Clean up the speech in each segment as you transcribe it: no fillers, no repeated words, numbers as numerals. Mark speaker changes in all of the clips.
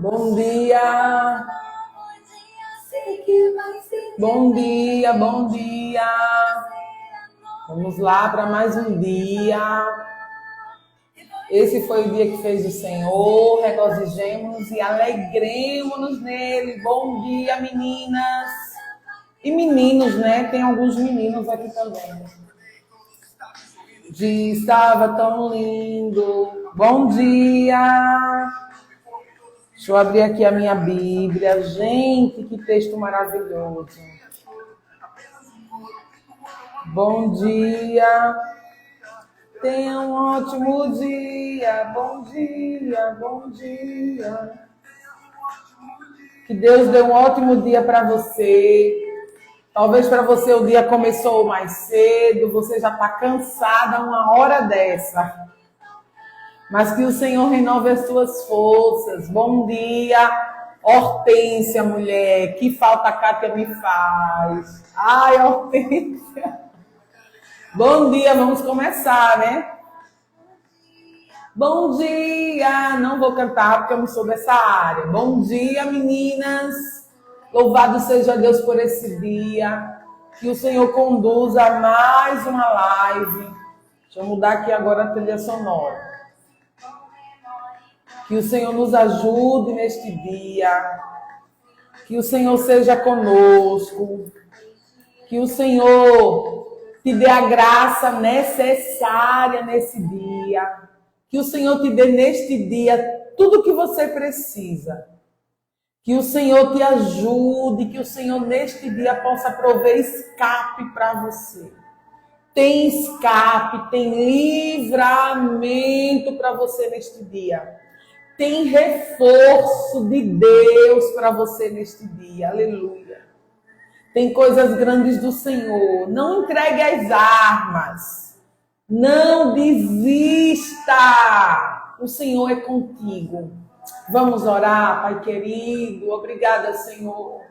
Speaker 1: Bom dia! Bom dia, bom dia! Vamos lá para mais um dia. Esse foi o dia que fez o Senhor. Regozijemos e alegremos-nos nele. Bom dia, meninas e meninos, né? Tem alguns meninos aqui também. O dia estava tão lindo. Bom dia! Deixa eu abrir aqui a minha Bíblia. Gente, que texto maravilhoso. Bom dia. Tenha um ótimo dia. Bom dia, bom dia. Que Deus dê um ótimo dia para você. Talvez para você o dia começou mais cedo, você já está cansada uma hora dessa. Mas que o Senhor renove as suas forças. Bom dia, Hortência, mulher. Que falta a Kátia me faz. Ai, Hortência. Bom dia, vamos começar, né? Bom dia. Não vou cantar porque eu não sou dessa área. Bom dia, meninas. Louvado seja Deus por esse dia. Que o Senhor conduza mais uma live. Deixa eu mudar aqui agora a trilha sonora. Que o Senhor nos ajude neste dia. Que o Senhor seja conosco. Que o Senhor te dê a graça necessária nesse dia. Que o Senhor te dê neste dia tudo o que você precisa. Que o Senhor te ajude. Que o Senhor neste dia possa prover escape para você. Tem escape, tem livramento para você neste dia. Tem reforço de Deus para você neste dia. Aleluia. Tem coisas grandes do Senhor. Não entregue as armas. Não desista. O Senhor é contigo. Vamos orar, Pai querido. Obrigada, Senhor.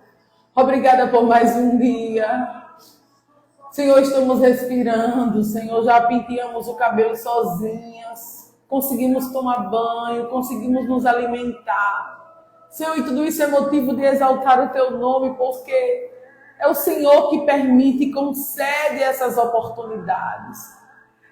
Speaker 1: Obrigada por mais um dia. Senhor, estamos respirando. Senhor, já penteamos o cabelo sozinhas. Conseguimos tomar banho, conseguimos nos alimentar. Senhor, e tudo isso é motivo de exaltar o Teu nome, porque é o Senhor que permite e concede essas oportunidades.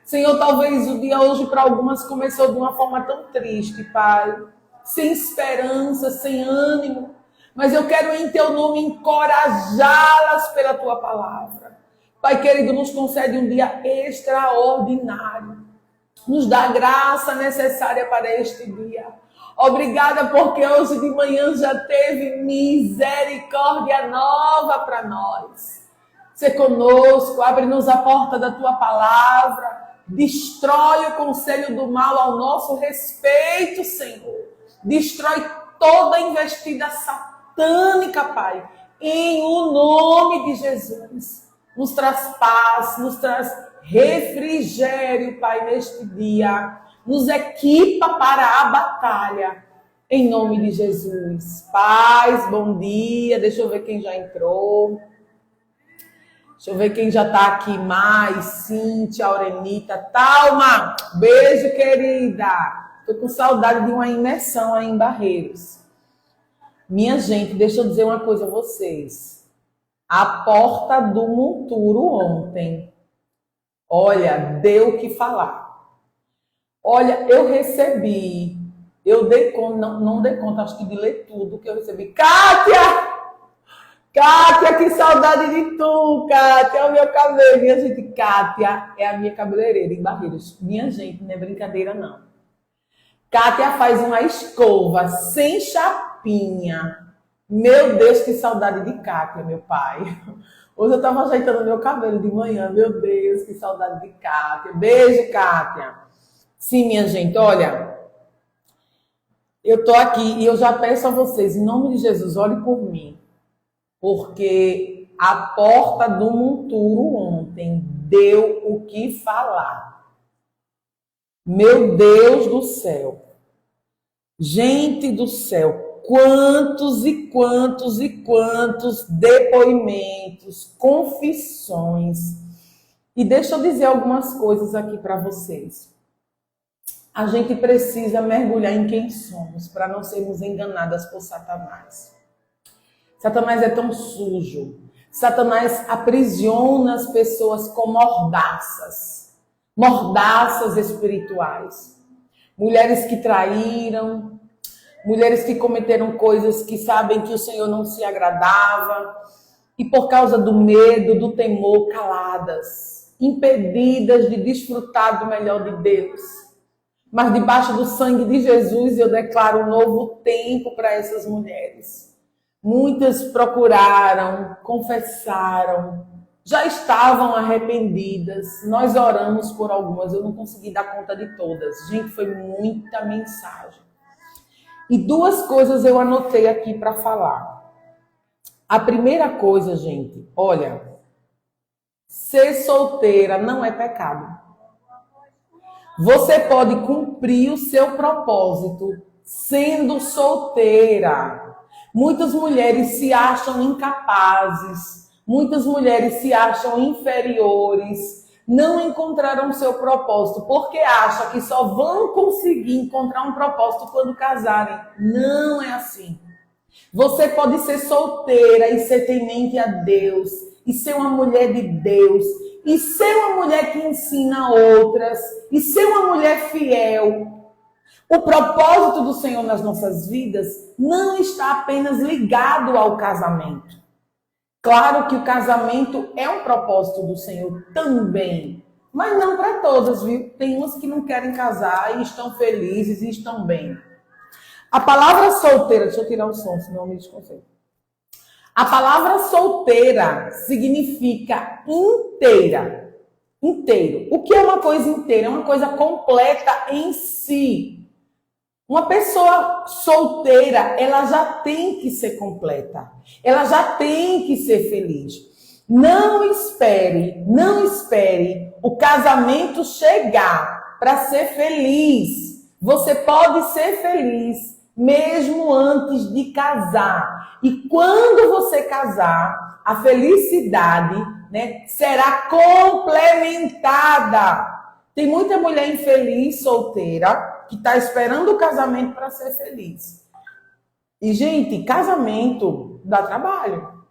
Speaker 1: Senhor, talvez o dia hoje para algumas começou de uma forma tão triste, Pai, sem esperança, sem ânimo, mas eu quero em Teu nome encorajá-las pela Tua palavra. Pai querido, nos concede um dia extraordinário. Nos dá a graça necessária para este dia. Obrigada porque hoje de manhã já teve misericórdia nova para nós. Ser conosco, abre-nos a porta da Tua palavra. Destrói o conselho do mal ao nosso respeito, Senhor. Destrói toda investida satânica, Pai. Em o nome de Jesus. Nos traz paz, nos traz refrigério, Pai, neste dia. Nos equipa para a batalha. Em nome de Jesus. Paz, bom dia. Deixa eu ver quem já entrou. Deixa eu ver quem já está aqui mais. Cíntia, Aurenita, Talma. Beijo, querida. Estou com saudade de uma imersão aí em Barreiros. Minha gente, deixa eu dizer uma coisa a vocês. A porta do monturo ontem. Olha, deu o que falar. Olha, eu recebi, eu dei conta, não dei conta, acho que de ler tudo que eu recebi. Kátia! Kátia, que saudade de tu, Kátia, é o meu cabelo. Minha gente, Kátia é a minha cabeleireira em Barreiros. Minha gente, não é brincadeira não. Kátia faz uma escova sem chapinha. Meu Deus, que saudade de Kátia, meu pai. Hoje eu estava ajeitando meu cabelo de manhã. Meu Deus, que saudade de Kátia. Beijo, Kátia. Sim, minha gente, olha. Eu estou aqui e eu já peço a vocês, em nome de Jesus, ore por mim. Porque a porta do monturo ontem deu o que falar. Meu Deus do céu. Gente do céu. Quantos e quantos e quantos depoimentos, confissões. E deixa eu dizer algumas coisas aqui para vocês. a gente precisa mergulhar em quem somos para não sermos enganadas por Satanás. Satanás é tão sujo. Satanás aprisiona as pessoas com mordaças espirituais. Mulheres que traíram, mulheres que cometeram coisas que sabem que o Senhor não se agradava e por causa do medo, do temor, caladas, impedidas de desfrutar do melhor de Deus. Mas debaixo do sangue de Jesus eu declaro um novo tempo para essas mulheres. Muitas procuraram, confessaram, já estavam arrependidas. Nós oramos por algumas, eu não consegui dar conta de todas. Gente, foi muita mensagem. E duas coisas eu anotei aqui para falar. A primeira coisa, gente, olha, ser solteira não é pecado. Você pode cumprir o seu propósito sendo solteira. Muitas mulheres se acham incapazes, muitas mulheres se acham inferiores, não encontraram seu propósito, porque acham que só vão conseguir encontrar um propósito quando casarem. Não é assim. Você pode ser solteira e ser temente a Deus, e ser uma mulher de Deus, e ser uma mulher que ensina outras, e ser uma mulher fiel. O propósito do Senhor nas nossas vidas não está apenas ligado ao casamento. Claro que o casamento é um propósito do Senhor também, mas não para todas, viu? Tem umas que não querem casar e estão felizes e estão bem. A palavra solteira, deixa eu tirar o som, senão eu me desconcerto. A palavra solteira significa inteira, inteiro. O que é uma coisa inteira? É uma coisa completa em si. Uma pessoa solteira, ela já tem que ser completa. Ela já tem que ser feliz. Não espere o casamento chegar para ser feliz. Você pode ser feliz mesmo antes de casar. E quando você casar, a felicidade, será complementada. Tem muita mulher infeliz, solteira, que está esperando o casamento para ser feliz. E, gente, casamento dá trabalho.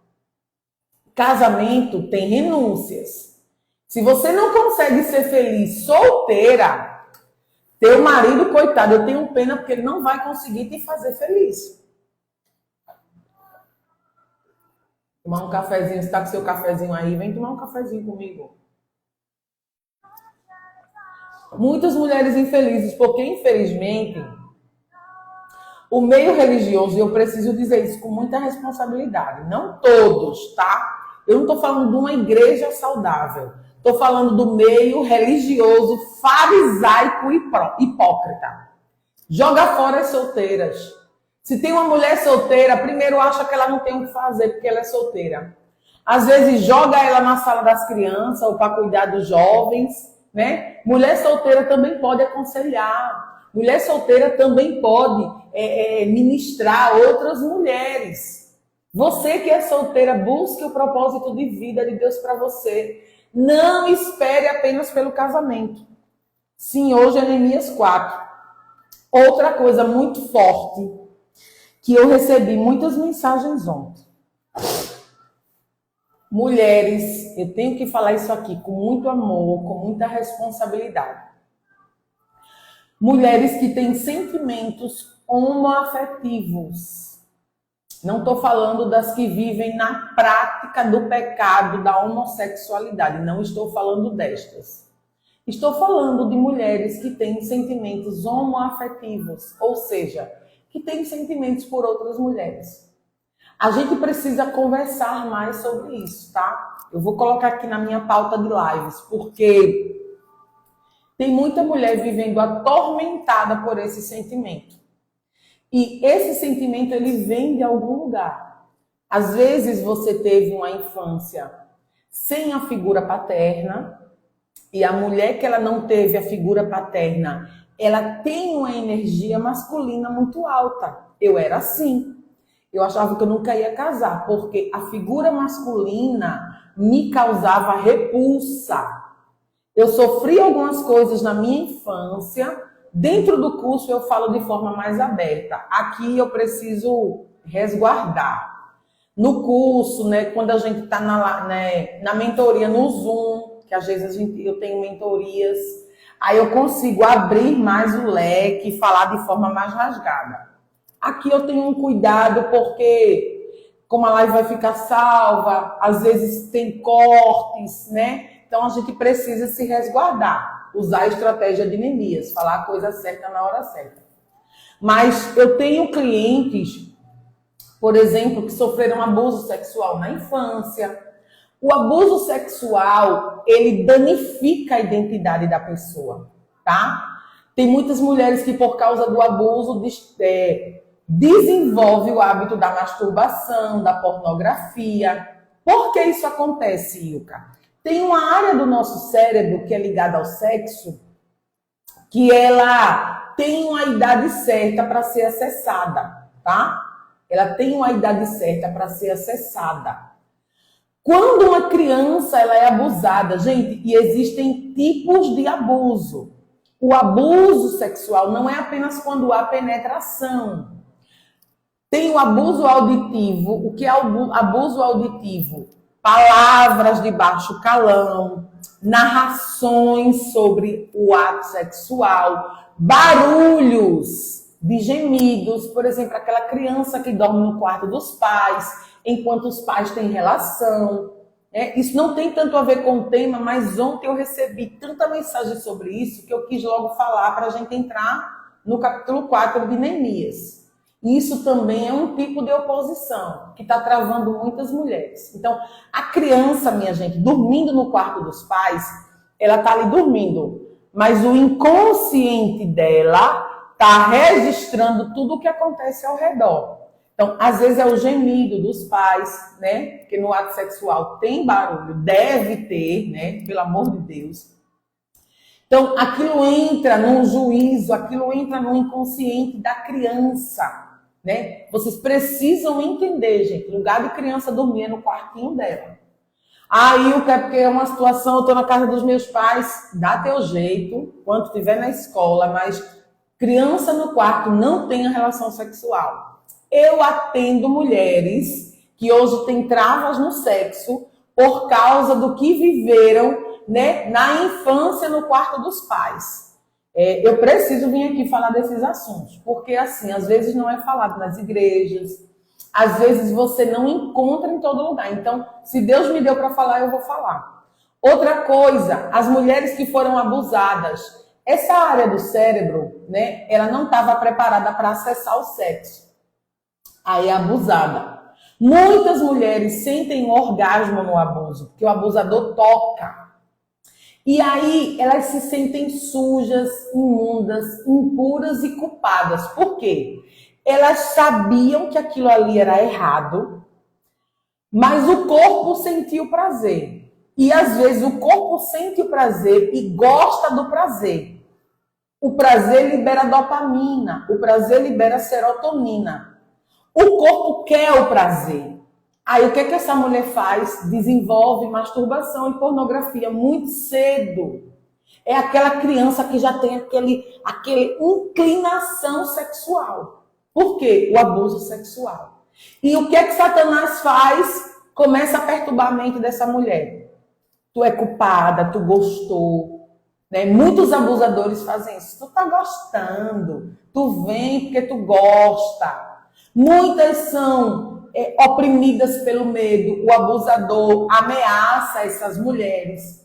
Speaker 1: Casamento tem renúncias. Se você não consegue ser feliz solteira, teu marido, coitado, eu tenho pena porque ele não vai conseguir te fazer feliz. Tomar um cafezinho, você está com seu cafezinho aí, vem tomar um cafezinho comigo. Muitas mulheres infelizes, porque infelizmente o meio religioso, e eu preciso dizer isso com muita responsabilidade, não todos, tá? Eu não estou falando de uma igreja saudável, estou falando do meio religioso farisaico e hipócrita. Joga fora as solteiras. Se tem uma mulher solteira, primeiro acha que ela não tem o que fazer porque ela é solteira. Às vezes joga ela na sala das crianças ou para cuidar dos jovens, né? Mulher solteira também pode aconselhar. Mulher solteira também pode ministrar outras mulheres. Você que é solteira, busque o propósito de vida de Deus para você. Não espere apenas pelo casamento. Sim, hoje é Neemias 4. Outra coisa muito forte, que eu recebi muitas mensagens ontem. Mulheres, eu tenho que falar isso aqui com muito amor, com muita responsabilidade. Mulheres que têm sentimentos homoafetivos. Não estou falando das que vivem na prática do pecado da homossexualidade. Não estou falando destas. Estou falando de mulheres que têm sentimentos homoafetivos, ou seja, que têm sentimentos por outras mulheres. A gente precisa conversar mais sobre isso, tá? Eu vou colocar aqui na minha pauta de lives, porque tem muita mulher vivendo atormentada por esse sentimento. E esse sentimento, ele vem de algum lugar. Às vezes você teve uma infância sem a figura paterna, e a mulher que ela não teve a figura paterna, ela tem uma energia masculina muito alta. Eu era assim. Eu achava que eu nunca ia casar, porque a figura masculina me causava repulsa. Eu sofri algumas coisas na minha infância, dentro do curso eu falo de forma mais aberta. Aqui eu preciso resguardar. No curso, né, quando a gente está na mentoria no Zoom, que às vezes eu tenho mentorias, aí eu consigo abrir mais o leque e falar de forma mais rasgada. Aqui eu tenho um cuidado porque, como a live vai ficar salva, às vezes tem cortes, né? Então a gente precisa se resguardar, usar a estratégia de Neemias, falar a coisa certa na hora certa. Mas eu tenho clientes, por exemplo, que sofreram abuso sexual na infância. O abuso sexual, ele danifica a identidade da pessoa, tá? Tem muitas mulheres que, por causa do abuso, desenvolvem o hábito da masturbação, da pornografia. Por que isso acontece, Ilka? Tem uma área do nosso cérebro que é ligada ao sexo, que ela tem uma idade certa para ser acessada, tá? Ela tem uma idade certa para ser acessada. Quando uma criança ela é abusada, gente, e existem tipos de abuso. O abuso sexual não é apenas quando há penetração. Tem o abuso auditivo. O que é o abuso auditivo? Palavras de baixo calão, narrações sobre o ato sexual, barulhos de gemidos, por exemplo, aquela criança que dorme no quarto dos pais, enquanto os pais têm relação. Isso não tem tanto a ver com o tema, mas ontem eu recebi tanta mensagem sobre isso que eu quis logo falar para a gente entrar no capítulo 4 de Neemias. Isso também é um tipo de oposição que está travando muitas mulheres. Então, a criança, minha gente, dormindo no quarto dos pais, ela está ali dormindo, mas o inconsciente dela está registrando tudo o que acontece ao redor. Então, às vezes é o gemido dos pais, né? Porque no ato sexual tem barulho, deve ter, né? Pelo amor de Deus. Então, aquilo entra no juízo, aquilo entra no inconsciente da criança, né? Vocês precisam entender, gente, o lugar de criança dormir é no quartinho dela. Aí, o que é porque é uma situação, eu estou na casa dos meus pais, dá teu jeito, quando estiver na escola, mas criança no quarto não tem relação sexual. Eu atendo mulheres que hoje têm travas no sexo por causa do que viveram, né, na infância no quarto dos pais. Eu preciso vir aqui falar desses assuntos, porque assim, às vezes não é falado nas igrejas, às vezes você não encontra em todo lugar. Então, se Deus me deu para falar, eu vou falar. Outra coisa, as mulheres que foram abusadas. Essa área do cérebro, né, ela não estava preparada para acessar o sexo. Aí é abusada. Muitas mulheres sentem um orgasmo no abuso, porque o abusador toca. E aí elas se sentem sujas, imundas, impuras e culpadas. Por quê? Elas sabiam que aquilo ali era errado, mas o corpo sentia o prazer. E às vezes o corpo sente o prazer e gosta do prazer. O prazer libera dopamina, o prazer libera serotonina. O corpo quer o prazer. Aí o que essa mulher faz? Desenvolve masturbação e pornografia muito cedo. É aquela criança que já tem aquele inclinação sexual. Por quê? O abuso sexual. E o que Satanás faz? Começa a perturbar a mente dessa mulher. Tu é culpada, tu gostou. Né? Muitos abusadores fazem isso. Tu tá gostando. Tu vem porque tu gosta. Muitas são oprimidas pelo medo. O abusador ameaça essas mulheres.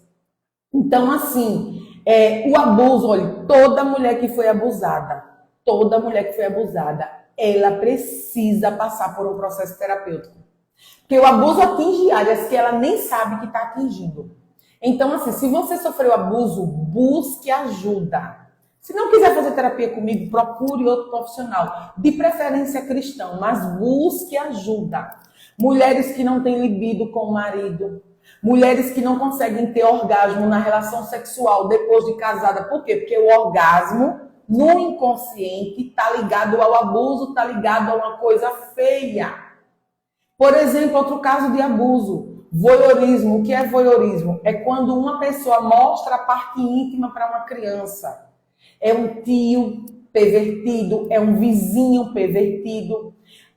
Speaker 1: Então, assim, o abuso, olha, toda mulher que foi abusada, ela precisa passar por um processo terapêutico. Porque o abuso atinge áreas que ela nem sabe que está atingindo. Então, assim, se você sofreu abuso, busque ajuda. Se não quiser fazer terapia comigo, procure outro profissional, de preferência cristão, mas busque ajuda. Mulheres que não têm libido com o marido, mulheres que não conseguem ter orgasmo na relação sexual depois de casada. Por quê? Porque o orgasmo, no inconsciente, está ligado ao abuso, está ligado a uma coisa feia. Por exemplo, outro caso de abuso, voyeurismo. O que é voyeurismo? É quando uma pessoa mostra a parte íntima para uma criança. é um tio pervertido, é um vizinho pervertido.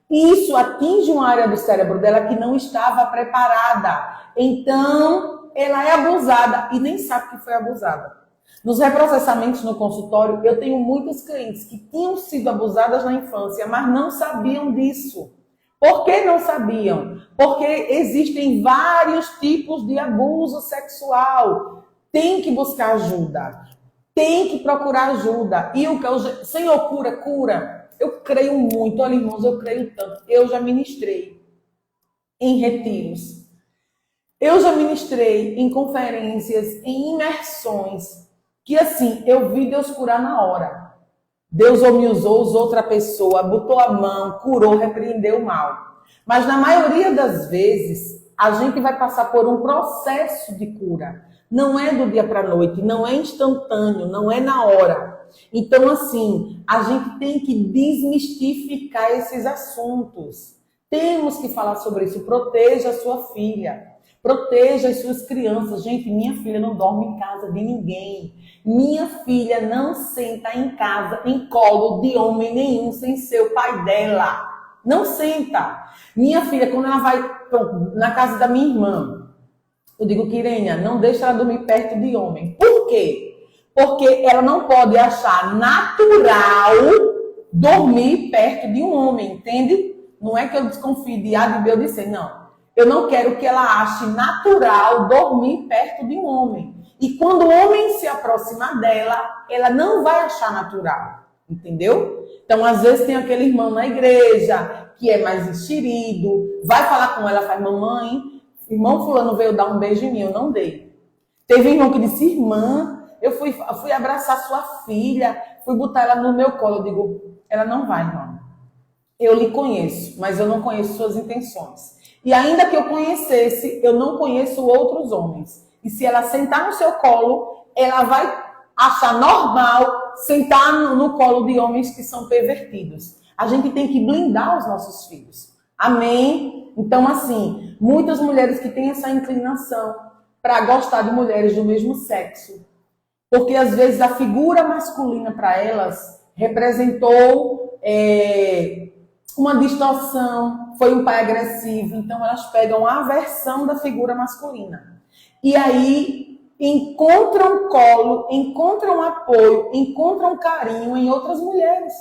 Speaker 1: Isso atinge uma área do cérebro dela que não estava preparada. Então, ela é abusada e nem sabe que foi abusada. Nos reprocessamentos no consultório, eu tenho muitas clientes que tinham sido abusadas na infância, mas não sabiam disso. Por que não sabiam? Porque existem vários tipos de abuso sexual. Tem que buscar ajuda. Tem que procurar ajuda. E o que eu... Senhor, cura, cura. Eu creio muito. Olha, irmãos, eu creio tanto. Eu já ministrei em retiros. Eu já ministrei em conferências, em imersões, que assim, eu vi Deus curar na hora. Deus ou me usou outra pessoa, botou a mão, curou, repreendeu o mal. Mas na maioria das vezes, a gente vai passar por um processo de cura. Não é do dia para a noite, não é instantâneo, não é na hora. Então, assim, a gente tem que desmistificar esses assuntos. Temos que falar sobre isso. Proteja a sua filha. Proteja as suas crianças. Gente, minha filha não dorme em casa de ninguém. Minha filha não senta em casa, em colo de homem nenhum, sem ser o pai dela. Não senta. Minha filha, quando ela vai na casa da minha irmã, eu digo, Quirênia, não deixa ela dormir perto de homem. Por quê? Porque ela não pode achar natural dormir perto de um homem, entende? Não é que eu desconfie de A, de B ou de C, não. Eu não quero que ela ache natural dormir perto de um homem. E quando o homem se aproximar dela, ela não vai achar natural, entendeu? Então, às vezes tem aquele irmão na igreja que é mais enxerido, vai falar com ela, faz, mamãe, irmão fulano veio dar um beijo em mim, eu não dei. Teve um irmão que disse, irmã, eu fui abraçar sua filha, fui botar ela no meu colo. Eu digo, ela não vai, irmão. Eu lhe conheço, mas eu não conheço suas intenções. E ainda que eu conhecesse, eu não conheço outros homens. E se ela sentar no seu colo, ela vai achar normal sentar no colo de homens que são pervertidos. A gente tem que blindar os nossos filhos. Amém? Então, assim, muitas mulheres que têm essa inclinação para gostar de mulheres do mesmo sexo. Porque, às vezes, a figura masculina para elas representou uma distorção, foi um pai agressivo. Então, elas pegam a aversão da figura masculina. E aí, encontram colo, encontram apoio, encontram carinho em outras mulheres.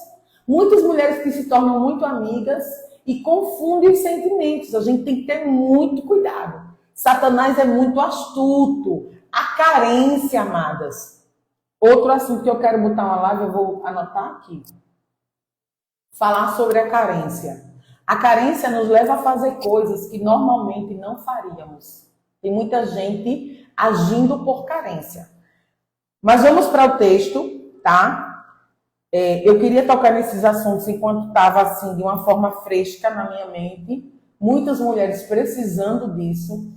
Speaker 1: Muitas mulheres que se tornam muito amigas e confundem os sentimentos. A gente tem que ter muito cuidado. Satanás é muito astuto. A carência, amadas. Outro assunto que eu quero botar uma live, eu vou anotar aqui. Falar sobre a carência. A carência nos leva a fazer coisas que normalmente não faríamos. Tem muita gente agindo por carência. Mas vamos para o texto, tá? Eu queria tocar nesses assuntos enquanto estava assim, de uma forma fresca na minha mente. Muitas mulheres precisando disso.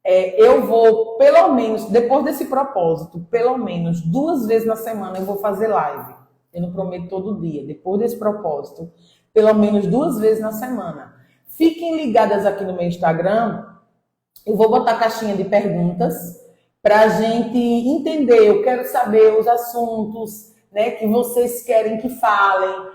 Speaker 1: Eu vou, pelo menos, depois desse propósito, pelo menos 2 vezes na semana eu vou fazer live. Eu não prometo todo dia. Depois desse propósito, pelo menos 2 vezes na semana. Fiquem ligadas aqui no meu Instagram. Eu vou botar caixinha de perguntas para a gente entender. Eu quero saber os assuntos, né, que vocês querem que falem.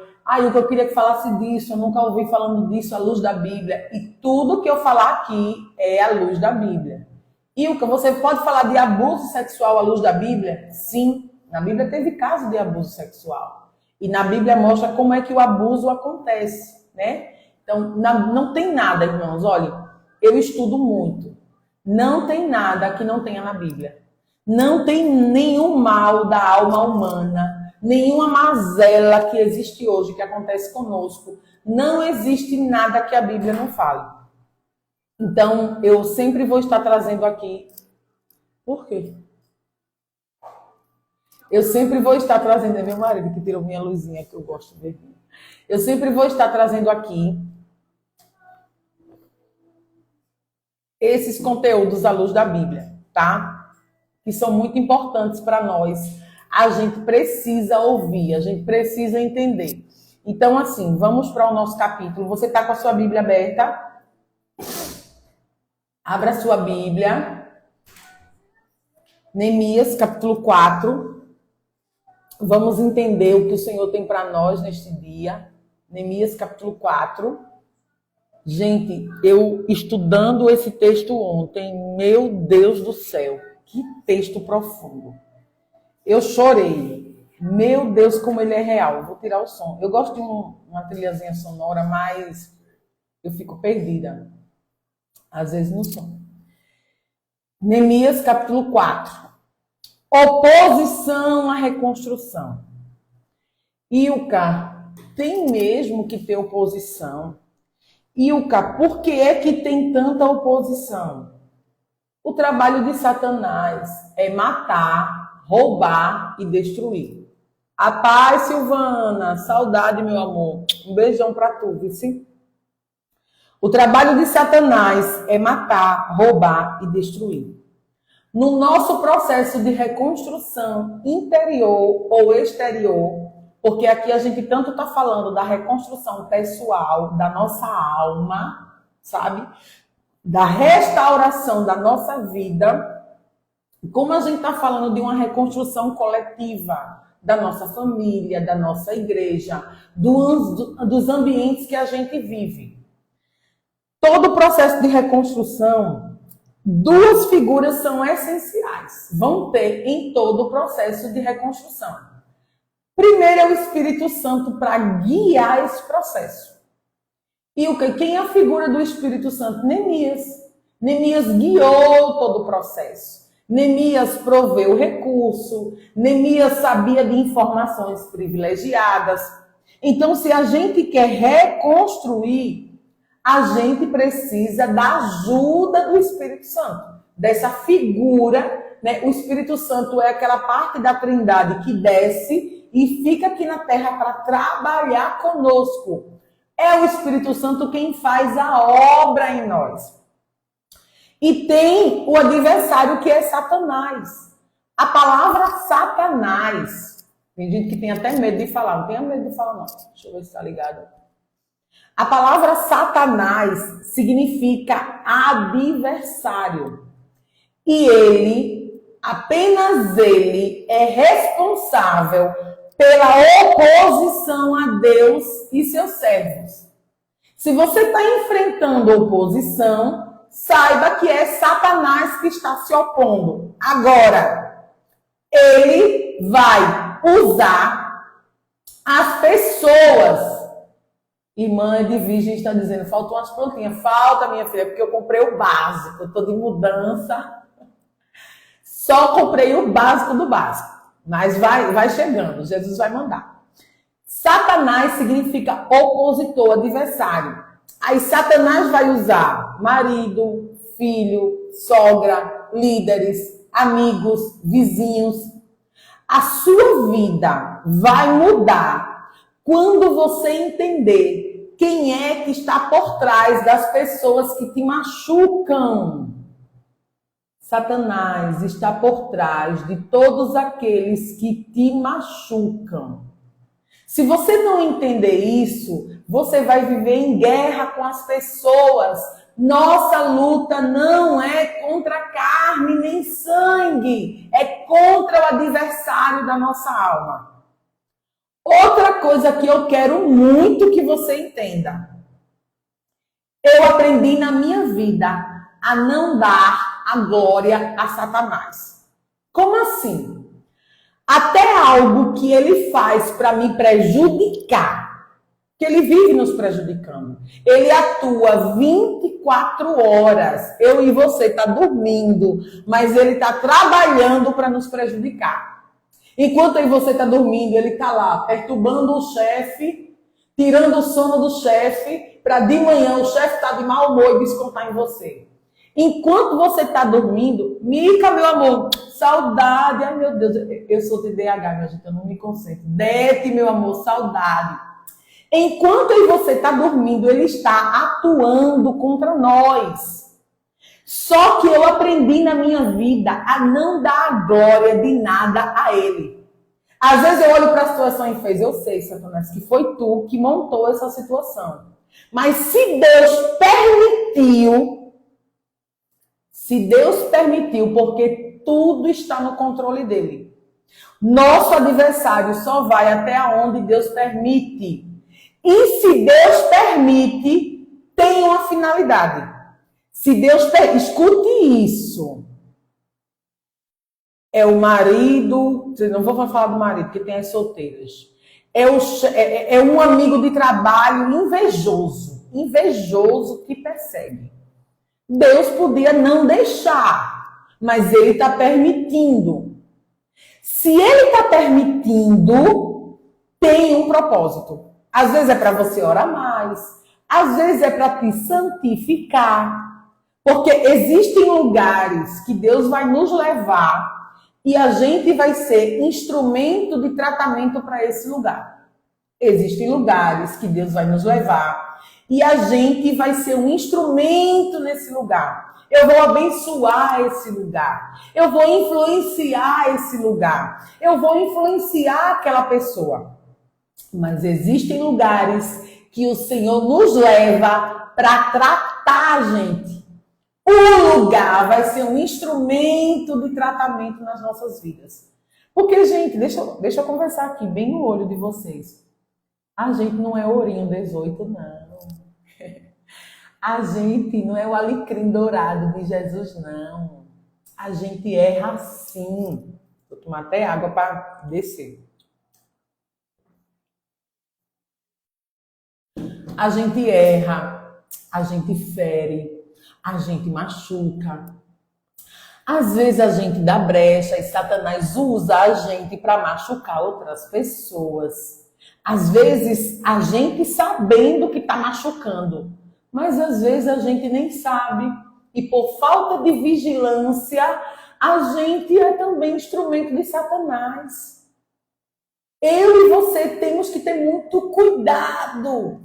Speaker 1: O que eu queria que falasse disso, eu nunca ouvi falando disso à luz da Bíblia. E tudo que eu falar aqui é à luz da Bíblia. Ilka, você pode falar de abuso sexual à luz da Bíblia? Sim, na Bíblia teve caso de abuso sexual. E na Bíblia mostra como é que o abuso acontece, né? Então, não tem nada, irmãos. Olha, eu estudo muito. Não tem nada que não tenha na Bíblia. Não tem nenhum mal da alma humana, nenhuma mazela que existe hoje, que acontece conosco. Não existe nada que a Bíblia não fale. Então, eu sempre vou estar trazendo aqui... Por quê? Eu sempre vou estar trazendo... É meu marido que tirou minha luzinha, que eu gosto de ver. Eu sempre vou estar trazendo aqui esses conteúdos à luz da Bíblia, tá? Que são muito importantes para nós. A gente precisa ouvir, a gente precisa entender. Então, assim, vamos para o nosso capítulo. Você está com a sua Bíblia aberta? Abra a sua Bíblia. Neemias, capítulo 4. Vamos entender o que o Senhor tem para nós neste dia. Neemias capítulo 4. Gente, eu estudando esse texto ontem, meu Deus do céu, que texto profundo. Eu chorei. Meu Deus, como ele é real. Vou tirar o som. Eu gosto de uma trilhazinha sonora, mas eu fico perdida, às vezes, no som. Neemias capítulo 4. Oposição à reconstrução. Ilka, tem mesmo que ter oposição? Ilka, por que é que tem tanta oposição? O trabalho de Satanás é matar, roubar e destruir. A paz, Silvana, saudade, meu amor. Um beijão para tu, vice. O trabalho de Satanás é matar, roubar e destruir. No nosso processo de reconstrução interior ou exterior, porque aqui a gente tanto está falando da reconstrução pessoal, da nossa alma, sabe? Da restauração da nossa vida, como a gente está falando de uma reconstrução coletiva da nossa família, da nossa igreja, dos ambientes que a gente vive. Todo o processo de reconstrução, duas figuras são essenciais, vão ter em todo o processo de reconstrução. Primeiro é o Espírito Santo para guiar esse processo. E quem é a figura do Espírito Santo? Neemias. Neemias guiou todo o processo. Neemias proveu recurso. Neemias sabia de informações privilegiadas. Então, se a gente quer reconstruir, a gente precisa da ajuda do Espírito Santo, dessa figura, né? O Espírito Santo é aquela parte da Trindade que desce e fica aqui na terra para trabalhar conosco. É o Espírito Santo quem faz a obra em nós. E tem o adversário que é Satanás. A palavra Satanás, tem gente que tem até medo de falar, não tenha medo de falar não. Deixa eu ver se está ligado. A palavra Satanás significa adversário. E ele, apenas ele, é responsável pela oposição a Deus e seus servos. Se você está enfrentando oposição, saiba que é Satanás que está se opondo. Agora, ele vai usar as pessoas. Irmã de Virgem está dizendo, faltam umas plantinhas. Falta, minha filha, porque eu comprei o básico. Eu estou de mudança. Só comprei o básico do básico. Mas vai chegando, Jesus vai mandar. Satanás significa opositor, adversário. Aí Satanás vai usar marido, filho, sogra, líderes, amigos, vizinhos. A sua vida vai mudar quando você entender quem é que está por trás das pessoas que te machucam. Satanás está por trás de todos aqueles que te machucam. Se você não entender isso, você vai viver em guerra com as pessoas. Nossa luta não é contra carne nem sangue, é contra o adversário da nossa alma. Outra coisa que eu quero muito que você entenda. Eu aprendi na minha vida a não dar a glória a Satanás. Como assim? Até algo que ele faz para me prejudicar, que ele vive nos prejudicando. Ele atua 24 horas. Eu e você está dormindo, mas ele está trabalhando para nos prejudicar. Enquanto eu e você está dormindo, ele está lá perturbando o chefe, tirando o sono do chefe, para de manhã o chefe estar de mau humor e descontar em você. Enquanto você está dormindo, Mica, meu amor, saudade, ai meu Deus, eu sou de DH, minha gente, eu não me concentro. Dete, meu amor, saudade. Enquanto eu e você está dormindo, ele está atuando contra nós. Só que eu aprendi na minha vida a não dar a glória de nada a ele. Às vezes eu olho para a situação e fez, eu sei, Satanás, que foi tu que montou essa situação. Mas se Deus permitiu, porque tudo está no controle dele. Nosso adversário só vai até onde Deus permite. E se Deus permite, tem uma finalidade. Se Deus escute isso. É o marido, não vou falar do marido, porque tem as solteiras. É um amigo de trabalho invejoso que persegue. Deus podia não deixar, mas ele está permitindo. Se ele está permitindo, tem um propósito. Às vezes é para você orar mais, às vezes é para te santificar, porque existem lugares que Deus vai nos levar e a gente vai ser instrumento de tratamento para esse lugar. Existem lugares que Deus vai nos levar e a gente vai ser um instrumento nesse lugar. Eu vou abençoar esse lugar. Eu vou influenciar esse lugar. Eu vou influenciar aquela pessoa. Mas existem lugares que o Senhor nos leva para tratar a gente. O lugar vai ser um instrumento de tratamento nas nossas vidas. Porque, gente, deixa eu conversar aqui bem no olho de vocês. A gente não é ourinho 18, não. A gente não é o alecrim dourado de Jesus, não. A gente erra sim. Vou tomar até água para descer. A gente erra, a gente fere, a gente machuca. Às vezes a gente dá brecha e Satanás usa a gente para machucar outras pessoas. Às vezes a gente sabendo que está machucando, mas às vezes a gente nem sabe. E por falta de vigilância, a gente é também instrumento de Satanás. Eu e você temos que ter muito cuidado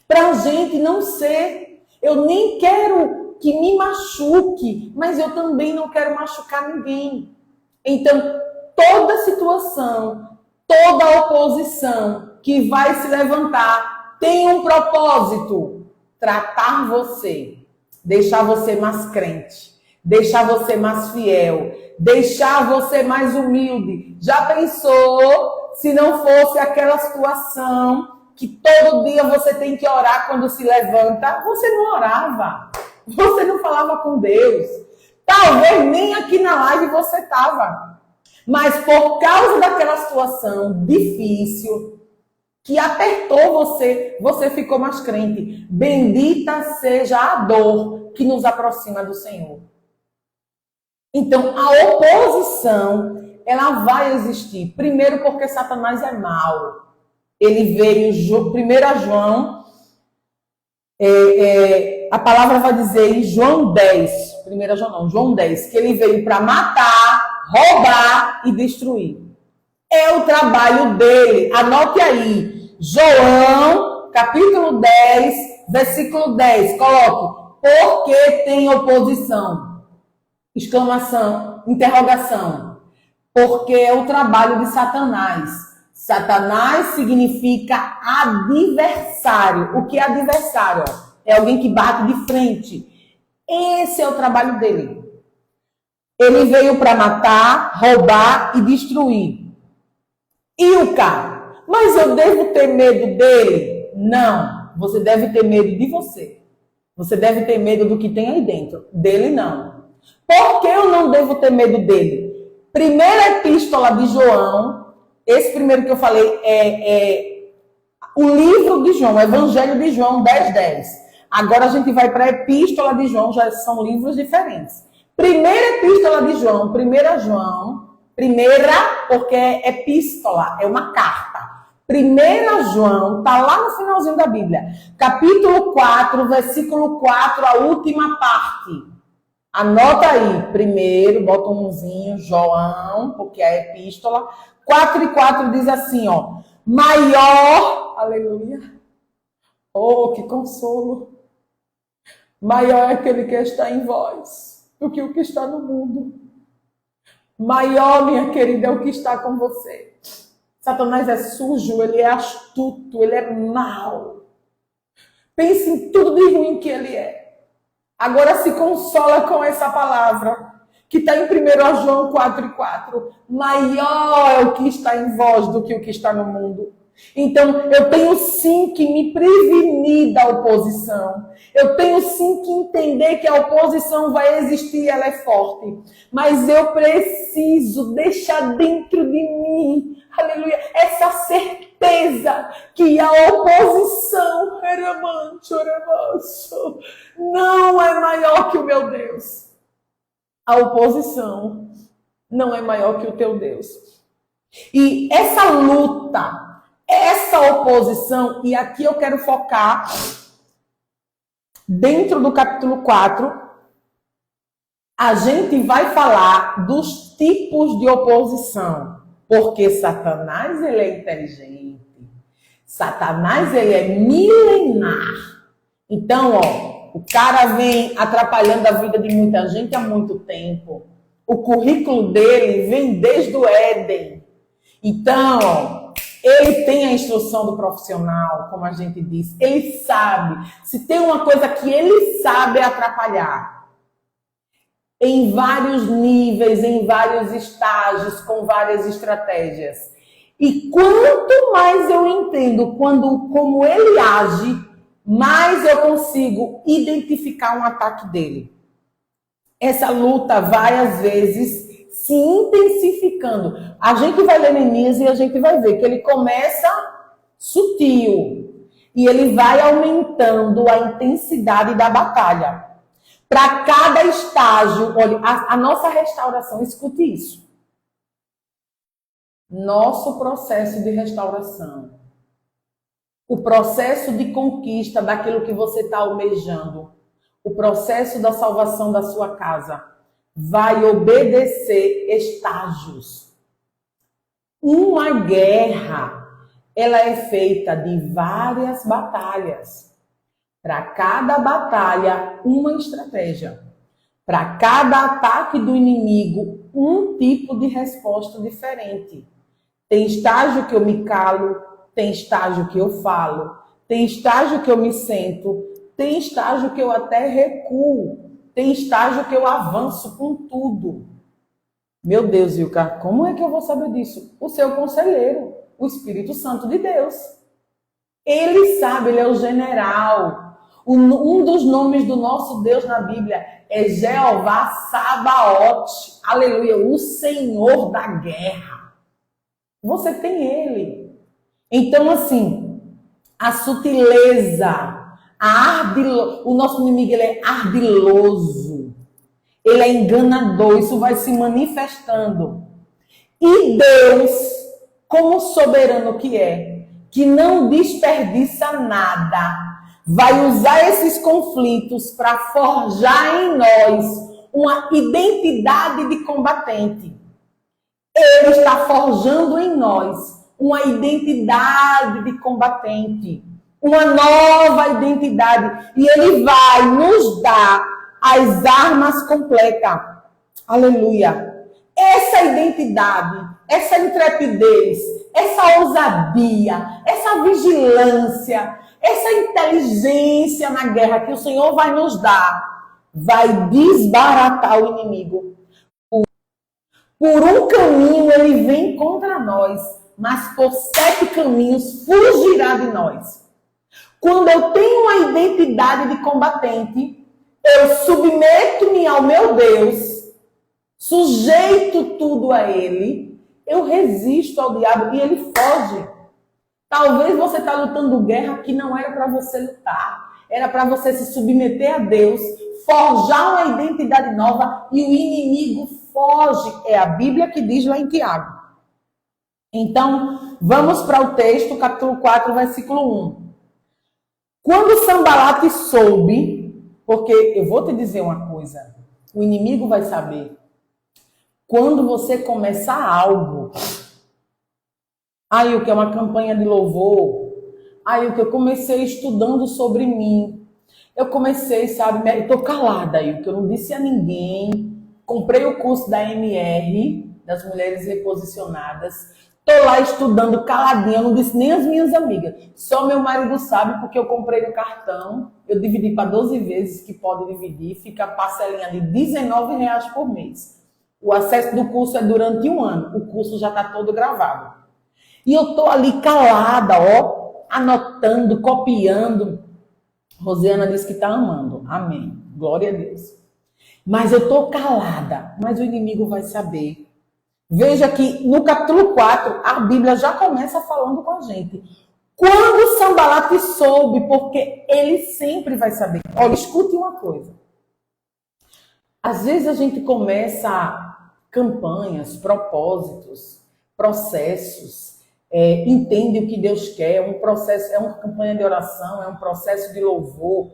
Speaker 1: para a gente não ser. Eu nem quero que me machuque, mas eu também não quero machucar ninguém. Então, toda situação, toda oposição que vai se levantar tem um propósito: tratar você, deixar você mais crente, deixar você mais fiel, deixar você mais humilde. Já pensou se não fosse aquela situação que todo dia você tem que orar quando se levanta? Você não orava, você não falava com Deus. Talvez nem aqui na live você estava. Mas por causa daquela situação difícil, que apertou você, você ficou mais crente. Bendita seja a dor que nos aproxima do Senhor. Então, a oposição, ela vai existir. Primeiro porque Satanás é mau. Ele veio, 1 João, a palavra vai dizer em João 10, 1 João não, João 10, que ele veio para matar, roubar e destruir. É o trabalho dele. Anote aí, João, capítulo 10, versículo 10, coloque: porque tem oposição? Exclamação, interrogação. Porque é o trabalho de Satanás. Satanás significa adversário. O que é adversário? É alguém que bate de frente. Esse é o trabalho dele. Ele veio para matar, roubar e destruir. E o cara? Mas eu devo ter medo dele? Não. Você deve ter medo de você. Você deve ter medo do que tem aí dentro. Dele não. Por que eu não devo ter medo dele? Primeira epístola de João. Esse primeiro que eu falei é o livro de João, o Evangelho de João 10:10. Agora a gente vai para a Epístola de João, já são livros diferentes. Primeira Epístola de João, 1 João, primeira porque é epístola, é uma carta. 1 João, está lá no finalzinho da Bíblia. Capítulo 4, versículo 4, a última parte. Anota aí, primeiro, bota um umzinho, João, porque é a epístola. 4:4 diz assim, ó: maior, aleluia, oh, que consolo, maior é aquele que está em vós do que o que está no mundo. Maior, minha querida, é o que está com você. Satanás é sujo, ele é astuto, ele é mau. Pense em tudo de ruim que ele é. Agora se consola com essa palavra, que está em 1 João 4:4. Maior é o que está em vós do que o que está no mundo. Então, eu tenho sim que me prevenir da oposição. Eu tenho sim que entender que a oposição vai existir, ela é forte. Mas eu preciso deixar dentro de mim, aleluia, essa certeza que a oposição não é maior que o meu Deus. A oposição não é maior que o teu Deus. E essa luta, essa oposição, e aqui eu quero focar dentro do capítulo 4, a gente vai falar dos tipos de oposição, porque Satanás, ele é inteligente, Satanás, ele é milenar. Então, o cara vem atrapalhando a vida de muita gente há muito tempo. O currículo dele vem desde o Éden. Então, ele tem a instrução do profissional, como a gente disse. Ele sabe. Se tem uma coisa que ele sabe é atrapalhar. Em vários níveis, em vários estágios, com várias estratégias. E quanto mais eu entendo como ele age, mais eu consigo identificar um ataque dele. Essa luta vai, às vezes, se intensificando. A gente vai ler Neemias e a gente vai ver que ele começa sutil e ele vai aumentando a intensidade da batalha. Para cada estágio, olha, a nossa restauração, escute isso. Nosso processo de restauração, o processo de conquista daquilo que você está almejando, o processo da salvação da sua casa, vai obedecer estágios. Uma guerra, ela é feita de várias batalhas. Para cada batalha, uma estratégia. Para cada ataque do inimigo, um tipo de resposta diferente. Tem estágio que eu me calo, tem estágio que eu falo, tem estágio que eu me sento, tem estágio que eu até recuo, tem estágio que eu avanço com tudo. Meu Deus, Ilka, como é que eu vou saber disso? O seu conselheiro, o Espírito Santo de Deus. Ele sabe, ele é o general. Um dos nomes do nosso Deus na Bíblia é Jeová Sabaote. Aleluia, o Senhor da guerra. Você tem ele. Então, assim, a sutileza, o nosso inimigo, ele é ardiloso, ele é enganador, isso vai se manifestando. E Deus, como soberano que não desperdiça nada, vai usar esses conflitos para forjar em nós uma identidade de combatente. Ele está forjando em nós uma identidade de combatente, uma nova identidade. E ele vai nos dar as armas completas. Aleluia. Essa identidade, essa intrepidez, essa ousadia, essa vigilância, essa inteligência na guerra que o Senhor vai nos dar, vai desbaratar o inimigo. Por um caminho ele vem contra nós, mas por 7 caminhos fugirá de nós. Quando eu tenho uma identidade de combatente, eu submeto-me ao meu Deus, sujeito tudo a ele, eu resisto ao diabo e ele foge. Talvez você está lutando guerra que não era para você lutar. Era para você se submeter a Deus, forjar uma identidade nova e o inimigo foge. É a Bíblia que diz lá em Tiago. Então, vamos para o texto, capítulo 4, versículo 1. Quando Sambalate soube, porque eu vou te dizer uma coisa, o inimigo vai saber. Quando você começar algo, aí o que é uma campanha de louvor, aí o que eu comecei estudando sobre mim, eu comecei, sabe, eu tô calada aí, o que eu não disse a ninguém, comprei o curso da MR, das Mulheres Reposicionadas, Tô lá estudando caladinha, eu não disse nem às minhas amigas. Só meu marido sabe, porque eu comprei no cartão, eu dividi para 12 vezes, que pode dividir, fica a parcelinha de R$19 por mês. O acesso do curso é durante 1 ano, o curso já está todo gravado. E eu tô ali calada, ó, anotando, copiando. Rosiana disse que está amando, amém, glória a Deus. Mas eu tô calada, mas o inimigo vai saber. Veja que no capítulo 4, a Bíblia já começa falando com a gente. Quando Sambalate soube, porque ele sempre vai saber. Olha, escute uma coisa. Às vezes a gente começa campanhas, propósitos, processos, entende o que Deus quer, um processo, é uma campanha de oração, é um processo de louvor,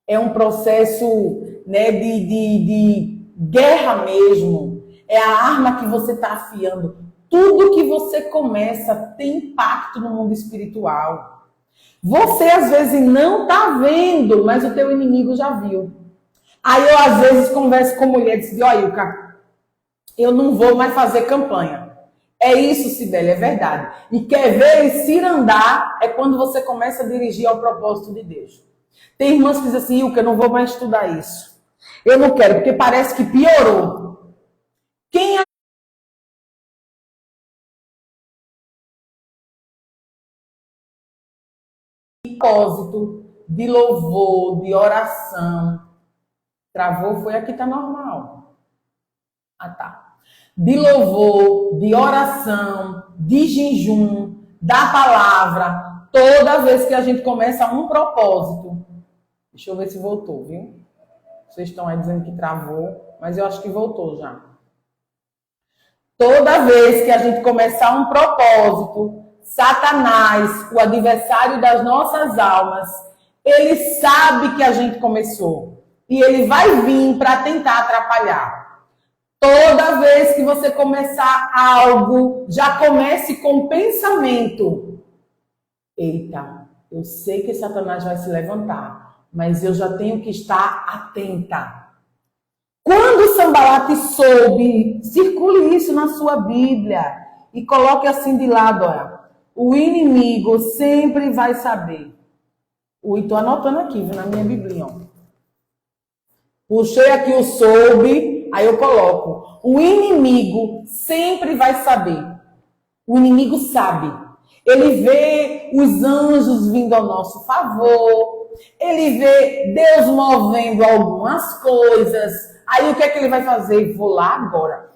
Speaker 1: é um processo, né, de guerra mesmo. É a arma que você está afiando. Tudo que você começa tem impacto no mundo espiritual. Você, às vezes, não está vendo, mas o teu inimigo já viu. Aí eu, às vezes, converso com mulher e digo, ó, Ilka, eu não vou mais fazer campanha. É isso, Cibele, é verdade. E quer ver esse andar é quando você começa a dirigir ao propósito de Deus. Tem irmãs que dizem assim, Ilka, eu não vou mais estudar isso. Eu não quero, porque parece que piorou. Quem é propósito de louvor, de oração? Travou, foi aqui, tá normal. Ah, tá. De louvor, de oração, de jejum, da palavra, toda vez que a gente começa um propósito. Deixa eu ver se voltou, viu? Vocês estão aí dizendo que travou, mas eu acho que voltou já. Toda vez que a gente começar um propósito, Satanás, o adversário das nossas almas, ele sabe que a gente começou. E ele vai vir para tentar atrapalhar. Toda vez que você começar algo, já comece com pensamento. Eita, eu sei que Satanás vai se levantar, mas eu já tenho que estar atenta. Quando Sambalate soube, circule isso na sua Bíblia e coloque assim de lado, olha. O inimigo sempre vai saber. Estou anotando aqui, na minha Biblinha. Ó. Puxei aqui o soube, aí eu coloco. O inimigo sempre vai saber. O inimigo sabe. Ele vê os anjos vindo ao nosso favor. Ele vê Deus movendo algumas coisas. Aí o que é que ele vai fazer? Vou lá agora.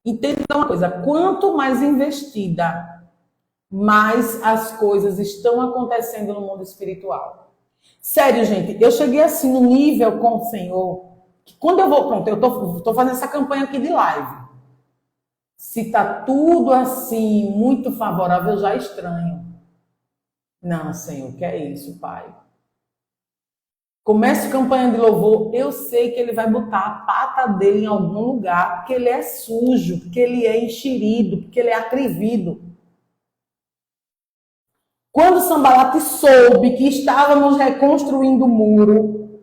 Speaker 1: Entenda uma coisa, quanto mais investida, mais as coisas estão acontecendo no mundo espiritual. Sério, gente, eu cheguei assim no nível com o Senhor, que quando eu vou, pronto, eu tô fazendo essa campanha aqui de live. Se tá tudo assim, muito favorável, eu já estranho. Não, Senhor, que é isso, Pai? Começo campanha de louvor, eu sei que ele vai botar a pata dele em algum lugar, porque ele é sujo, porque ele é enxerido, porque ele é atrevido. Quando Sambalate soube que estávamos reconstruindo o muro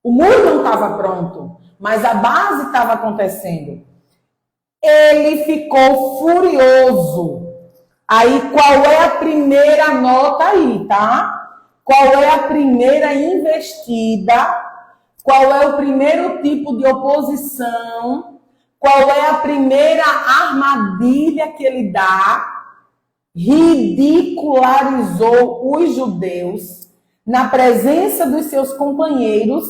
Speaker 1: não estava pronto, mas a base estava acontecendo. Ele ficou furioso. Aí, qual é a primeira nota aí, tá? Qual é a primeira investida? Qual é o primeiro tipo de oposição? Qual é a primeira armadilha que ele dá? Ridicularizou os judeus na presença dos seus companheiros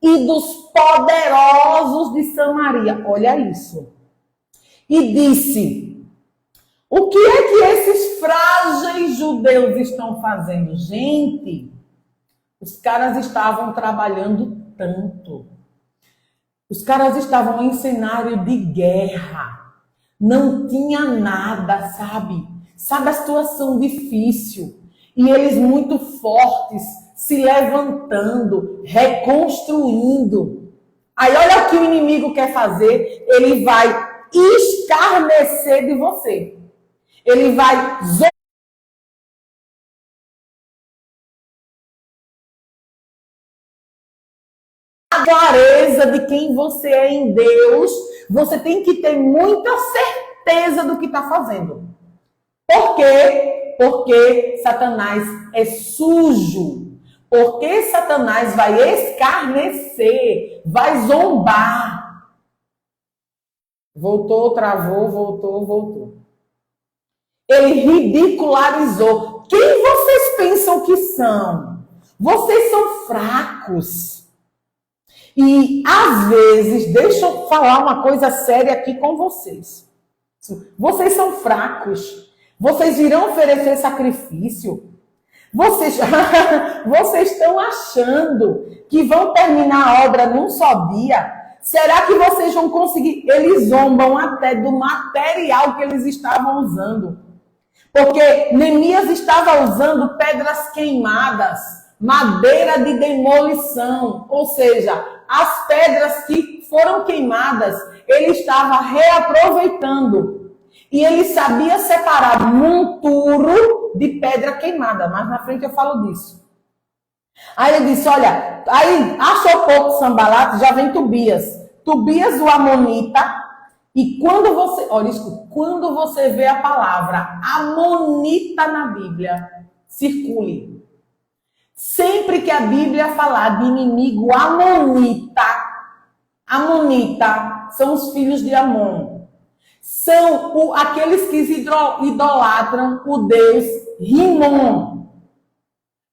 Speaker 1: e dos poderosos de Samaria. Olha isso. E disse: o que é que esses frágeis judeus estão fazendo? Gente, os caras estavam trabalhando tanto. Os caras estavam em cenário de guerra. Não tinha nada, sabe? Sabe a situação difícil. E eles muito fortes, se levantando, reconstruindo. Aí olha o que o inimigo quer fazer. Ele vai escarnecer de você. Ele vai a clareza de quem você é em Deus. Você tem que ter muita certeza do que está fazendo. Por quê? Porque Satanás é sujo. Porque Satanás vai escarnecer, vai zombar. Voltou, travou, voltou. Ele ridicularizou. Quem vocês pensam que são? Vocês são fracos. E, às vezes, deixa eu falar uma coisa séria aqui com vocês. Vocês são fracos. Vocês irão oferecer sacrifício. Vocês estão achando que vão terminar a obra num só dia? Será que vocês vão conseguir? Eles zombam até do material que eles estavam usando. Porque Neemias estava usando pedras queimadas, madeira de demolição, ou seja, as pedras que foram queimadas, ele estava reaproveitando. E ele sabia separar monturo de pedra queimada. Mais na frente eu falo disso. Aí ele disse, olha, aí achou pouco Sanbalate, já vem Tobias. Tobias o Amonita. E quando você, olha isso, quando você vê a palavra Amonita na Bíblia, circule. Sempre que a Bíblia falar de inimigo Amonita são os filhos de Amon. São aqueles que idolatram o Deus Rimon,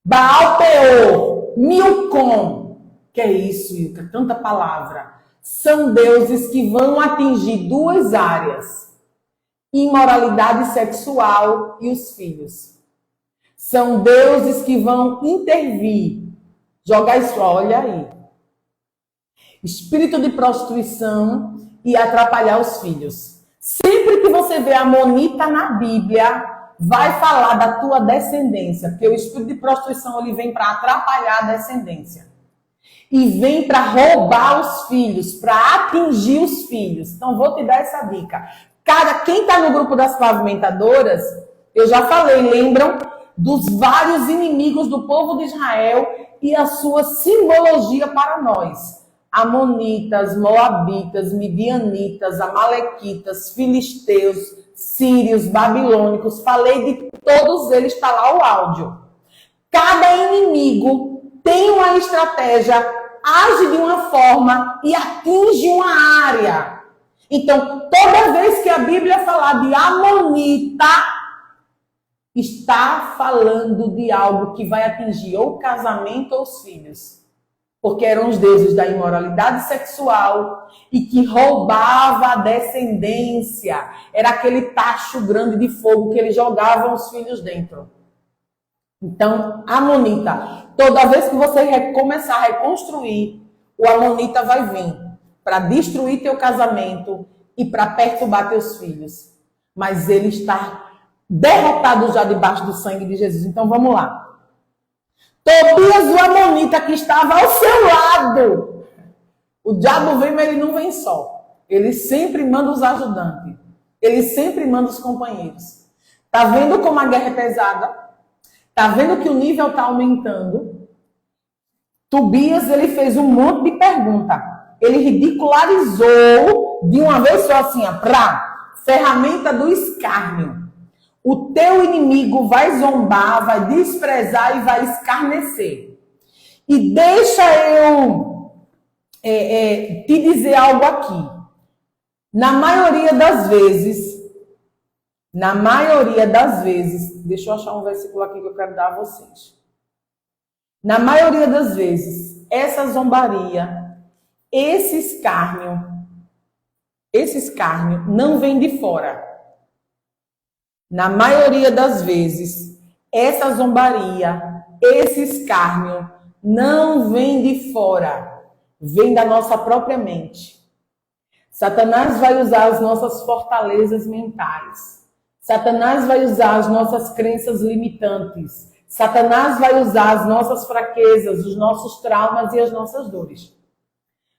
Speaker 1: Baal-Peor, Milcom. Que é isso, Ilka? Tanta palavra. São deuses que vão atingir duas áreas: imoralidade sexual e os filhos. São deuses que vão intervir, jogar isso, olha aí. Espírito de prostituição e atrapalhar os filhos. Sempre que você vê Amonita na Bíblia, vai falar da tua descendência, porque o espírito de prostituição ele vem para atrapalhar a descendência. E vem para roubar os filhos, para atingir os filhos. Então, vou te dar essa dica. Quem está no grupo das pavimentadoras, eu já falei, lembram dos vários inimigos do povo de Israel e a sua simbologia para nós. Amonitas, Moabitas, Midianitas, Amalequitas, Filisteus, Sírios, Babilônicos. Falei de todos eles, está lá o áudio. Cada inimigo tem uma estratégia, age de uma forma e atinge uma área. Então, toda vez que a Bíblia falar de Amonita, está falando de algo que vai atingir ou o casamento ou os filhos. Porque eram os deuses da imoralidade sexual e que roubava a descendência. Era aquele tacho grande de fogo que eles jogavam os filhos dentro. Então, Amonita, toda vez que você começar a reconstruir, o Amonita vai vir para destruir teu casamento e para perturbar teus filhos. Mas ele está derrotado já debaixo do sangue de Jesus. Então, vamos lá. Tobias o Amonita, que estava ao seu lado. O diabo vem, mas ele não vem só. Ele sempre manda os ajudantes. Ele sempre manda os companheiros. Tá vendo como a guerra é pesada? Tá vendo que o nível está aumentando? Tobias, ele fez um monte de pergunta. Ele ridicularizou de uma vez só assim, ferramenta do escárnio. O teu inimigo vai zombar, vai desprezar e vai escarnecer. E deixa eu te dizer algo aqui. Na maioria das vezes, deixa eu achar um versículo aqui que eu quero dar a vocês. Na maioria das vezes, essa zombaria, esse escárnio não vem de fora. Na maioria das vezes, essa zombaria, esse escárnio, não vem de fora, vem da nossa própria mente. Satanás vai usar as nossas fortalezas mentais. Satanás vai usar as nossas crenças limitantes. Satanás vai usar as nossas fraquezas, os nossos traumas e as nossas dores.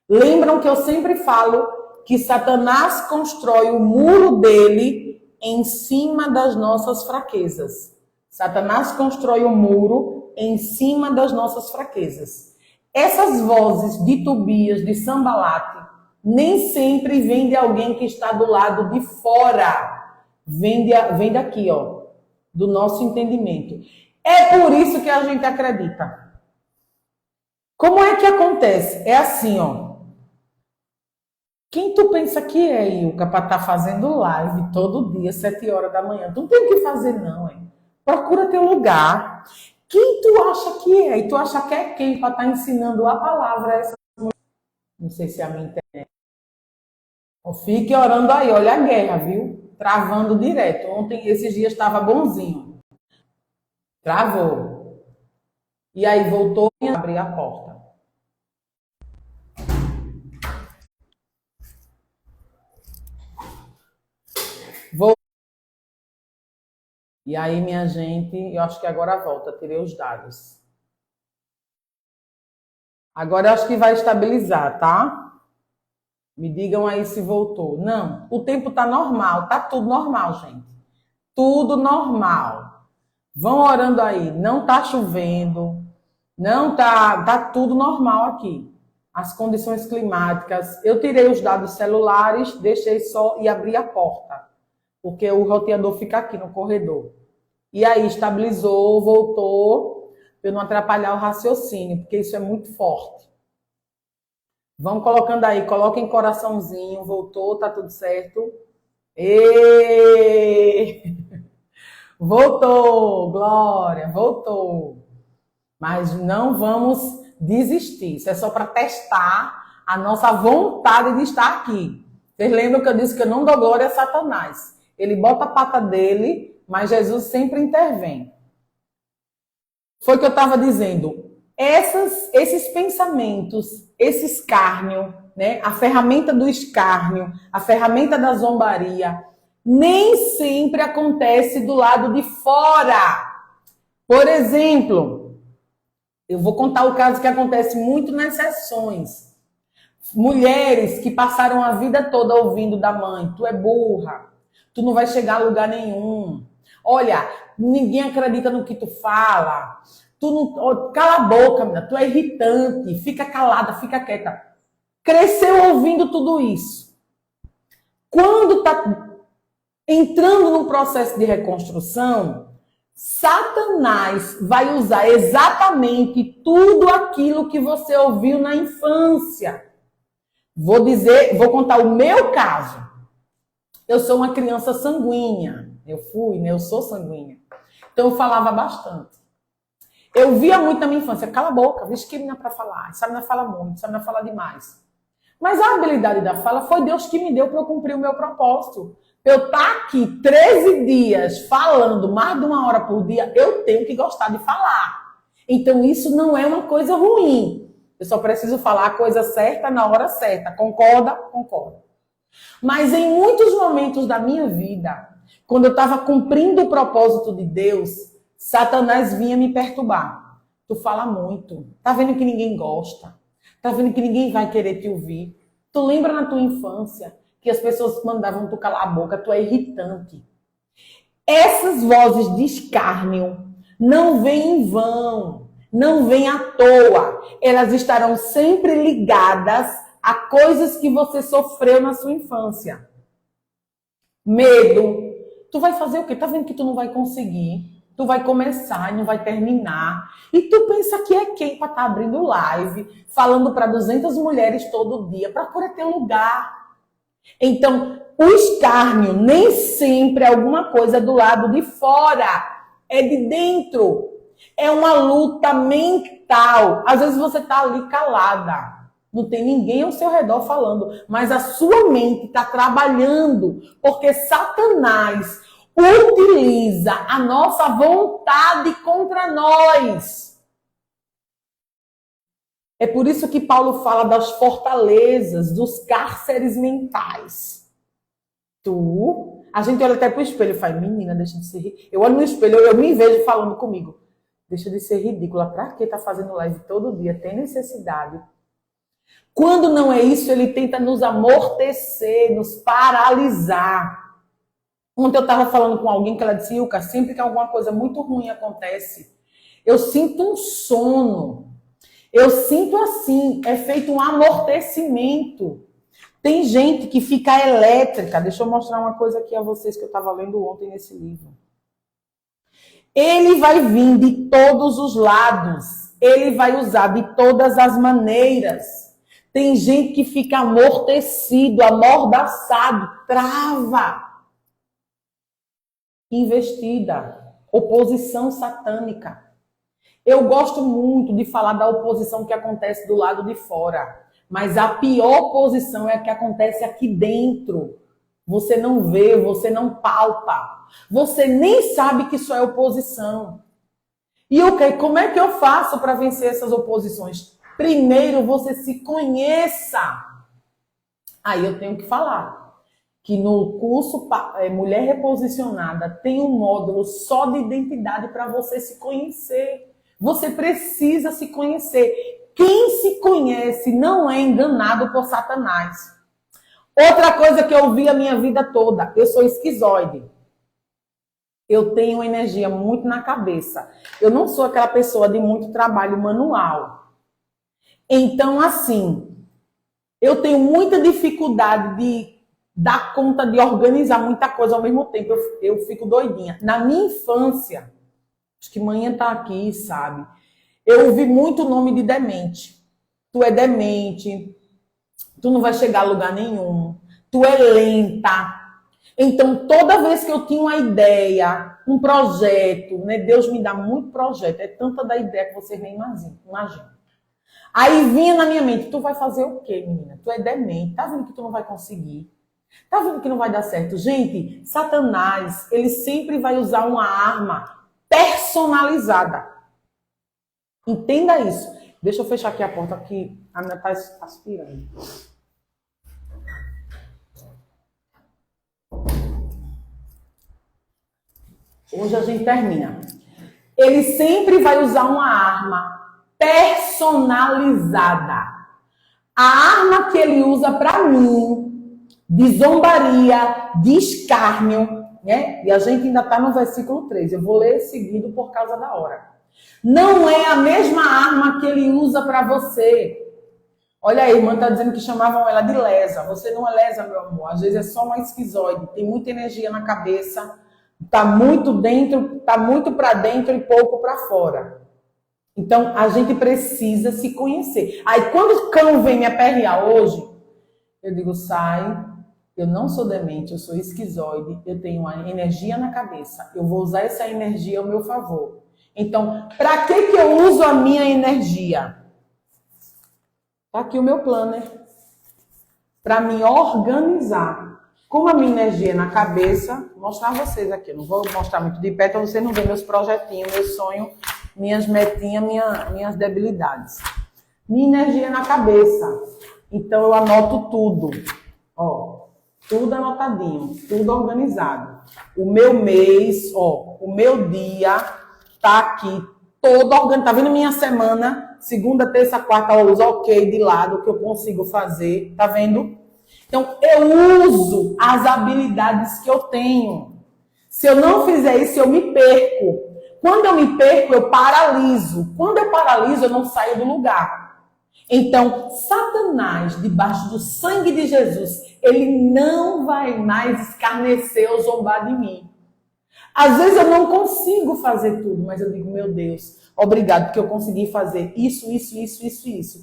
Speaker 1: Lembram que eu sempre falo que Satanás constrói o muro dele em cima das nossas fraquezas. Satanás constrói um muro em cima das nossas fraquezas. Essas vozes de Tobias, de Sanbalate, nem sempre vêm de alguém que está do lado de fora. Vem daqui, ó. do nosso entendimento. É por isso que a gente acredita. Como é que acontece? É assim, ó. Quem tu pensa que é, Ilka, para estar fazendo live todo dia, 7 horas da manhã? Tu não tem o que fazer, não, hein? Procura teu lugar. Quem tu acha que é? E tu acha que é quem para estar ensinando a palavra a essa mulher? Não sei se é a minha internet. Fique orando aí, olha a guerra, viu? Travando direto. Ontem, esses dias, estava bonzinho. Travou. E aí voltou e abriu a porta. Voltou. E aí, minha gente, eu acho que agora volta. Tirei os dados. Agora eu acho que vai estabilizar, tá? Me digam aí se voltou. Não, o tempo tá normal. Tá tudo normal, gente. Tudo normal. Vão orando aí. Não tá chovendo. Não tá tudo normal aqui. As condições climáticas. Eu tirei os dados celulares, deixei só e abri a porta. Porque o roteador fica aqui no corredor. E aí estabilizou, voltou, para eu não atrapalhar o raciocínio, porque isso é muito forte. Vão colocando aí, coloquem coraçãozinho, voltou, tá tudo certo. E voltou, Glória, voltou. Mas não vamos desistir. Isso é só para testar a nossa vontade de estar aqui. Vocês lembram que eu disse que eu não dou glória a Satanás? Ele bota a pata dele, mas Jesus sempre intervém. Foi o que eu estava dizendo. Esses pensamentos, esse escárnio, né? A ferramenta do escárnio, a ferramenta da zombaria, nem sempre acontece do lado de fora. Por exemplo, eu vou contar o caso que acontece muito nas sessões. Mulheres que passaram a vida toda ouvindo da mãe: tu é burra, tu não vai chegar a lugar nenhum. Olha, ninguém acredita no que tu fala. Tu não, cala a boca, menina, tu é irritante, fica calada, fica quieta. Cresceu ouvindo tudo isso. Quando tá entrando num processo de reconstrução, Satanás vai usar exatamente tudo aquilo que você ouviu na infância. Vou contar o meu caso. Eu sou uma criança sanguínea. Eu sou sanguínea. Então eu falava bastante. Eu via muito na minha infância: cala a boca, vixe que menina para falar. Essa menina fala muito, essa menina fala demais. Mas a habilidade da fala foi Deus que me deu para eu cumprir o meu propósito. Eu estar aqui 13 dias falando mais de 1 hora por dia, eu tenho que gostar de falar. Então isso não é uma coisa ruim. Eu só preciso falar a coisa certa na hora certa. Concorda? Concordo. Mas em muitos momentos da minha vida, quando eu estava cumprindo o propósito de Deus, Satanás vinha me perturbar. Tu fala muito. Tá vendo que ninguém gosta? Tá vendo que ninguém vai querer te ouvir? Tu lembra na tua infância que as pessoas mandavam tu calar a boca? Tu é irritante. Essas vozes de escárnio não vêm em vão, não vêm à toa. Elas estarão sempre ligadas a coisas que você sofreu na sua infância. Medo. Tu vai fazer o quê? Tá vendo que tu não vai conseguir? Tu vai começar e não vai terminar. E tu pensa que é quem para estar abrindo live, falando para 200 mulheres todo dia, para poder ter lugar. Então, o escárnio nem sempre é alguma coisa do lado de fora. É de dentro. É uma luta mental. Às vezes você tá ali calada. Não tem ninguém ao seu redor falando. Mas a sua mente está trabalhando. Porque Satanás utiliza a nossa vontade contra nós. É por isso que Paulo fala das fortalezas, dos cárceres mentais. A gente olha até pro espelho e fala: menina, deixa de ser ridícula. Eu olho no espelho, eu me vejo falando comigo: deixa de ser ridícula. Pra que tá fazendo live todo dia? Tem necessidade. Quando não é isso, ele tenta nos amortecer, nos paralisar. Ontem eu estava falando com alguém que ela disse: Ilka, sempre que alguma coisa muito ruim acontece, eu sinto um sono. Eu sinto assim, é feito um amortecimento. Tem gente que fica elétrica. Deixa eu mostrar uma coisa aqui a vocês que eu estava lendo ontem nesse livro. Ele vai vir de todos os lados. Ele vai usar de todas as maneiras. Tem gente que fica amortecido, amordaçado, trava. Investida. Oposição satânica. Eu gosto muito de falar da oposição que acontece do lado de fora. Mas a pior oposição é a que acontece aqui dentro. Você não vê, você não palpa. Você nem sabe que isso é oposição. E como é que eu faço para vencer essas oposições? Primeiro, você se conheça. Aí eu tenho que falar que no curso Mulher Reposicionada tem um módulo só de identidade para você se conhecer. Você precisa se conhecer. Quem se conhece não é enganado por Satanás. Outra coisa que eu vi a minha vida toda, eu sou esquizoide. Eu tenho energia muito na cabeça. Eu não sou aquela pessoa de muito trabalho manual. Então, assim, eu tenho muita dificuldade de dar conta de organizar muita coisa ao mesmo tempo. Eu fico doidinha. Na minha infância, acho que manhã tá aqui, sabe? Eu ouvi muito o nome de demente. Tu é demente, tu não vai chegar a lugar nenhum, tu é lenta. Então, toda vez que eu tinha uma ideia, um projeto, né? Deus me dá muito projeto, é tanta da ideia que você nem imagina. Aí vinha na minha mente, tu vai fazer o quê, menina? Tu é demente, tá vendo que tu não vai conseguir? Tá vendo que não vai dar certo? Gente, Satanás, ele sempre vai usar uma arma personalizada. Entenda isso. Deixa eu fechar aqui a porta que a minha tá aspirando. Hoje a gente termina. Ele sempre vai usar uma arma personalizada. A arma que ele usa para mim, de zombaria, de escárnio, né? E a gente ainda está no versículo 3. Eu vou ler seguido por causa da hora. Não é a mesma arma que ele usa para você. Olha aí, a irmã está dizendo que chamavam ela de lesa. Você não é lesa, meu amor. Às vezes é só uma esquizoide. Tem muita energia na cabeça. Tá muito dentro, tá muito para dentro e pouco para fora. Então, a gente precisa se conhecer. Aí, quando o cão vem me aperrear hoje, eu digo, sai, eu não sou demente, eu sou esquizoide, eu tenho uma energia na cabeça. Eu vou usar essa energia ao meu favor. Então, para que eu uso a minha energia? Tá aqui o meu planner. Para me organizar. Como a minha energia é na cabeça, vou mostrar a vocês aqui. Eu não vou mostrar muito de perto, para vocês não verem meus projetinhos, meu sonho, minhas metinhas, minhas debilidades. Minha energia é na cabeça. Então eu anoto tudo. Ó, tudo anotadinho, tudo organizado. O meu mês, ó, o meu dia tá aqui todo organizado. Tá vendo minha semana? Segunda, terça, quarta, eu uso ok de lado que eu consigo fazer. Tá vendo? Então, eu uso as habilidades que eu tenho. Se eu não fizer isso, eu me perco. Quando eu me perco, eu paraliso. Quando eu paraliso, eu não saio do lugar. Então, Satanás, debaixo do sangue de Jesus, ele não vai mais escarnecer ou zombar de mim. Às vezes eu não consigo fazer tudo, mas eu digo, meu Deus, obrigado, porque eu consegui fazer isso.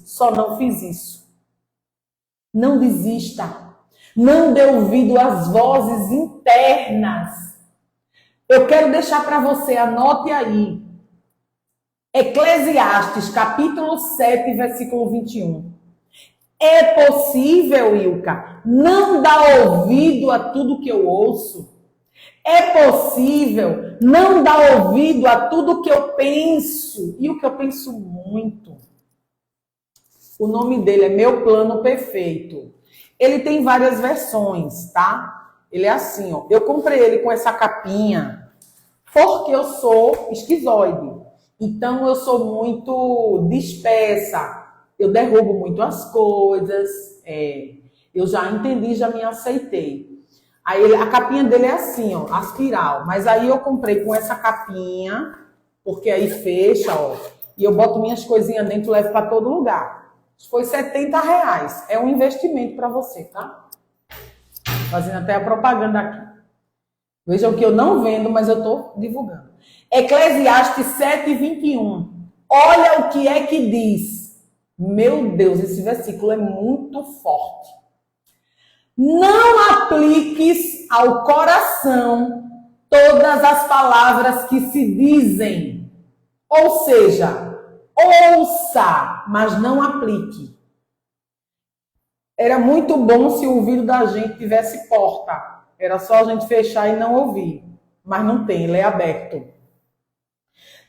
Speaker 1: Só não fiz isso. Não desista. Não dê ouvido às vozes internas. Eu quero deixar para você, anote aí. Eclesiastes, capítulo 7, versículo 21. É possível, Ilka, não dar ouvido a tudo que eu ouço? É possível não dar ouvido a tudo que eu penso? E o que eu penso muito? O nome dele é Meu Plano Perfeito. Ele tem várias versões, tá? Ele é assim, ó. Eu comprei ele com essa capinha porque eu sou esquizoide. Então, eu sou muito dispersa. Eu derrubo muito as coisas. Eu já entendi, já me aceitei. Aí, a capinha dele é assim, ó, a espiral. Mas aí eu comprei com essa capinha, porque aí fecha, ó. E eu boto minhas coisinhas dentro e levo para todo lugar. Foi R$70. É um investimento para você, tá? Fazendo até a propaganda aqui. Vejam que eu não vendo, mas eu estou divulgando. Eclesiastes 7:21. Olha o que é que diz. Meu Deus, esse versículo é muito forte. Não apliques ao coração todas as palavras que se dizem. Ou seja, ouça, mas não aplique. Era muito bom se o ouvido da gente tivesse porta. Era só a gente fechar e não ouvir. Mas não tem, ele é aberto.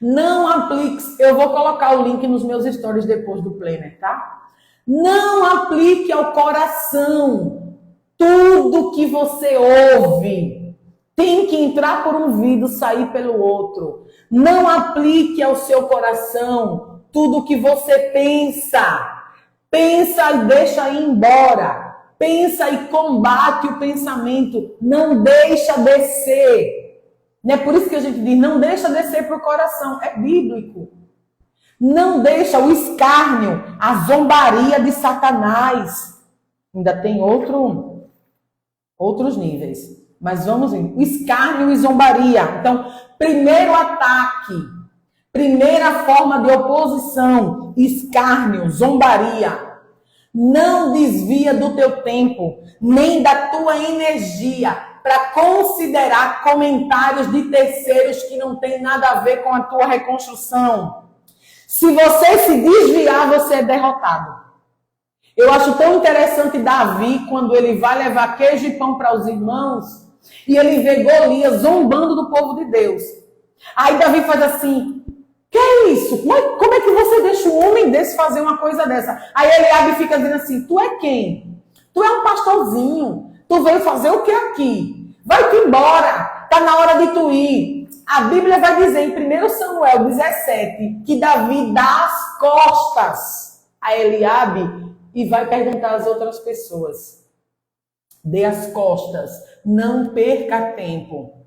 Speaker 1: Não aplique, eu vou colocar o link nos meus stories depois do planner, tá? Não aplique ao coração tudo que você ouve. Tem que entrar por um ouvido, sair pelo outro. Não aplique ao seu coração tudo que você pensa. Pensa e deixa ir embora. Pensa e combate o pensamento. Não deixa descer. Não é por isso que a gente diz, não deixa descer para o coração. É bíblico. Não deixa o escárnio, a zombaria de Satanás. Ainda tem outros níveis. Mas vamos ver. O escárnio e zombaria. Então, primeiro ataque. Primeira forma de oposição. Escárnio, zombaria. Não desvia do teu tempo, nem da tua energia para considerar comentários de terceiros que não tem nada a ver com a tua reconstrução. Se você se desviar, você é derrotado. Eu acho tão interessante Davi, quando ele vai levar queijo e pão para os irmãos, e ele vê Golias zombando do povo de Deus. Aí Davi faz assim, que é isso? Como é que você deixa um homem desse fazer uma coisa dessa? Aí Eliabe fica dizendo assim, tu é quem? Tu é um pastorzinho. Tu veio fazer o que aqui? Vai-te embora. Tá na hora de tu ir. A Bíblia vai dizer em 1 Samuel 17 que Davi dá as costas a Eliabe e vai perguntar às outras pessoas. Dê as costas. Não perca tempo.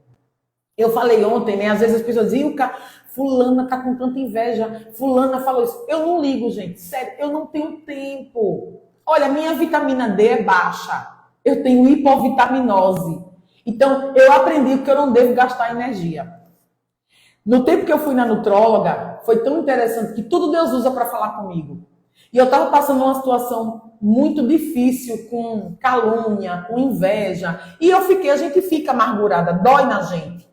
Speaker 1: Eu falei ontem, né? Às vezes as pessoas dizem, fulana tá com tanta inveja. Fulana falou isso. Eu não ligo, gente. Sério, eu não tenho tempo. Olha, minha vitamina D é baixa. Eu tenho hipovitaminose. Então, eu aprendi que eu não devo gastar energia. No tempo que eu fui na nutróloga, foi tão interessante que tudo Deus usa para falar comigo. E eu estava passando uma situação muito difícil, com calúnia, com inveja. E a gente fica amargurada, dói na gente.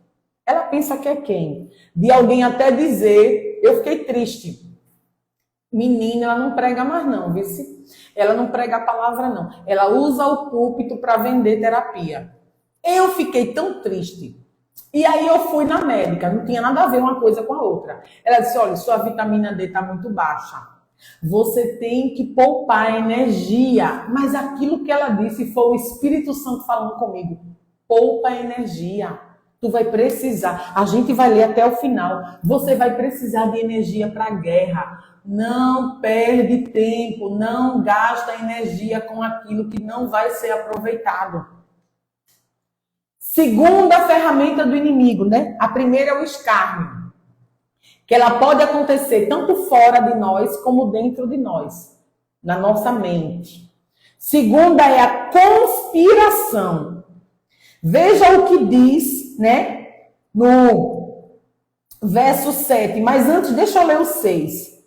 Speaker 1: Ela pensa que é quem? De alguém até dizer, eu fiquei triste. Menina, ela não prega mais não, viu? Ela não prega a palavra não. Ela usa o púlpito para vender terapia. Eu fiquei tão triste. E aí eu fui na médica, não tinha nada a ver uma coisa com a outra. Ela disse, olha, sua vitamina D está muito baixa. Você tem que poupar energia. Mas aquilo que ela disse foi o Espírito Santo falando comigo. Poupa energia. Tu vai precisar. A gente vai ler até o final. Você vai precisar de energia para a guerra. Não perde tempo. Não gasta energia com aquilo que não vai ser aproveitado. Segunda ferramenta do inimigo, né? A primeira é o escárnio. Que ela pode acontecer tanto fora de nós como dentro de nós. Na nossa mente. Segunda é a conspiração. Veja o que diz, né? No verso 7. Mas antes, deixa eu ler o 6.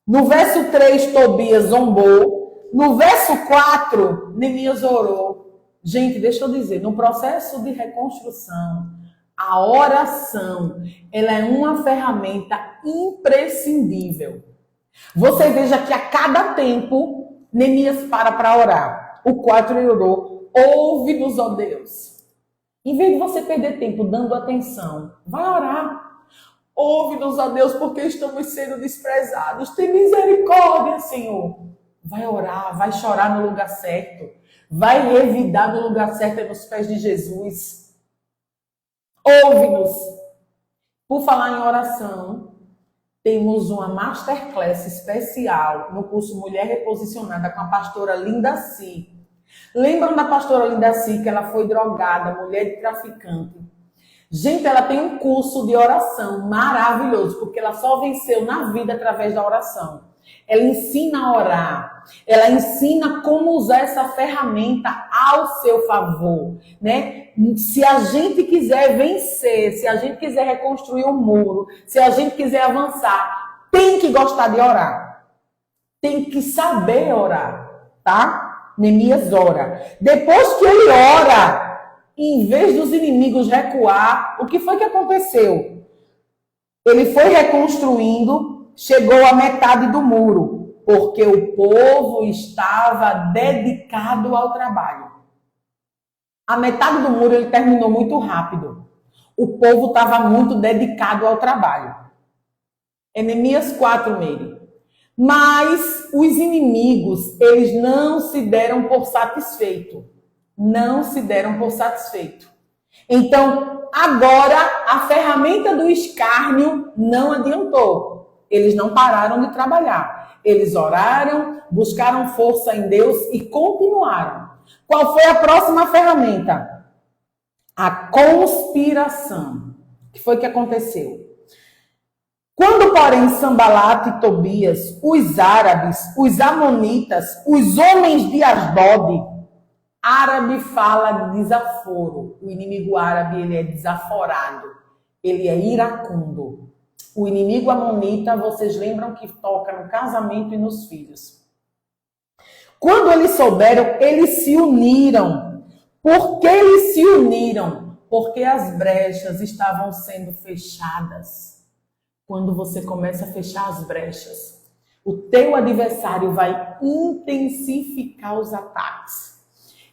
Speaker 1: No verso 3, Tobias zombou. No verso 4, Neemias orou. Gente, deixa eu dizer, no processo de reconstrução, a oração, ela é uma ferramenta imprescindível. Você veja que a cada tempo, Neemias para orar. O 4 ele orou, ouve-nos, ó Deus. Em vez de você perder tempo dando atenção, vai orar. Ouve-nos, ó Deus, porque estamos sendo desprezados. Tem misericórdia, Senhor. Vai orar, vai chorar no lugar certo. Vai revidar no lugar certo nos pés de Jesus. Ouve-nos. Por falar em oração, temos uma masterclass especial no curso Mulher Reposicionada com a pastora Linda Si. Lembram da pastora Linda Si, que ela foi drogada, mulher de traficante? Gente, ela tem um curso de oração maravilhoso, porque ela só venceu na vida através da oração. Ela ensina a orar. Ela ensina como usar essa ferramenta ao seu favor, né? Se a gente quiser vencer, se a gente quiser reconstruir o muro, se a gente quiser avançar, tem que gostar de orar. Tem que saber orar, tá? Neemias ora. Depois que ele ora, em vez dos inimigos recuar, o que foi que aconteceu? Ele foi reconstruindo, chegou à metade do muro, porque o povo estava dedicado ao trabalho. A metade do muro ele terminou muito rápido. O povo estava muito dedicado ao trabalho. É Neemias 4, Meire. Mas os inimigos, eles não se deram por satisfeito. Não se deram por satisfeito. Então, agora, a ferramenta do escárnio não adiantou. Eles não pararam de trabalhar. Eles oraram, buscaram força em Deus e continuaram. Qual foi a próxima ferramenta? A conspiração. O que foi que aconteceu? Quando, porém, Sambalate e Tobias, os árabes, os amonitas, os homens de Asdod, árabe fala de desaforo. O inimigo árabe, ele é desaforado. Ele é iracundo. O inimigo amonita, vocês lembram que toca no casamento e nos filhos. Quando eles souberam, eles se uniram. Por que eles se uniram? Porque as brechas estavam sendo fechadas. Quando você começa a fechar as brechas, o teu adversário vai intensificar os ataques.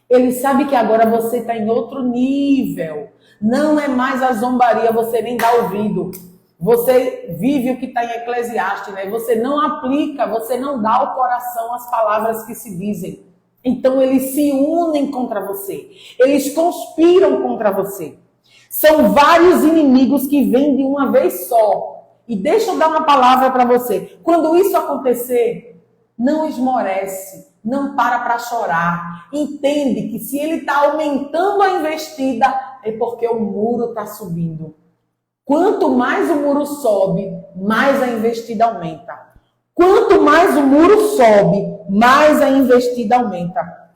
Speaker 1: Ele sabe que agora você está em outro nível. Não é mais a zombaria, você nem dá ouvido. Você vive o que está em Eclesiastes, né? Você não aplica, você não dá ao coração as palavras que se dizem. Então eles se unem contra você. Eles conspiram contra você. São vários inimigos que vêm de uma vez só. E deixa eu dar uma palavra para você. Quando isso acontecer, não esmorece, não para chorar. Entende que se ele está aumentando a investida, é porque o muro está subindo. Quanto mais o muro sobe, mais a investida aumenta. Quanto mais o muro sobe, mais a investida aumenta.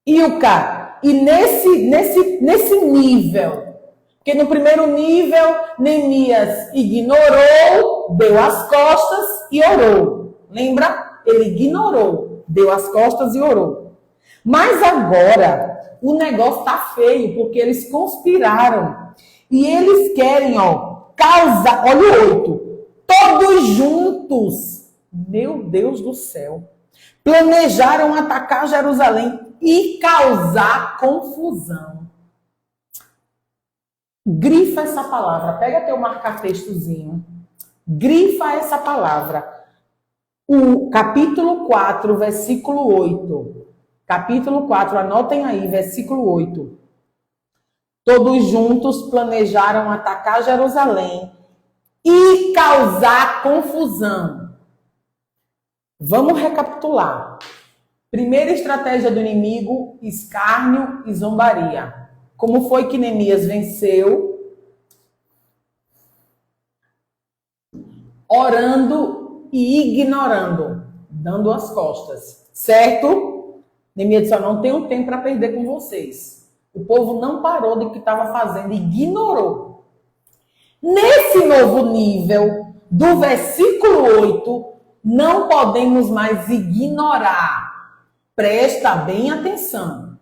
Speaker 1: E nesse nível, porque no primeiro nível, Neemias ignorou, deu as costas e orou. Lembra? Ele ignorou, deu as costas e orou. Mas agora, o negócio está feio, porque eles conspiraram. E eles querem, causar, olha o 8, todos juntos, meu Deus do céu, planejaram atacar Jerusalém e causar confusão. Grifa essa palavra, pega teu marca-textozinho, grifa essa palavra. O capítulo 4, versículo 8. Capítulo 4, anotem aí, versículo 8. Todos juntos planejaram atacar Jerusalém e causar confusão. Vamos recapitular. Primeira estratégia do inimigo, escárnio e zombaria. Como foi que Neemias venceu? Orando e ignorando, dando as costas, certo? Neemias disse, não tenho tempo para perder com vocês. O povo não parou do que estava fazendo, ignorou. Nesse novo nível, do versículo 8, não podemos mais ignorar. Presta bem atenção.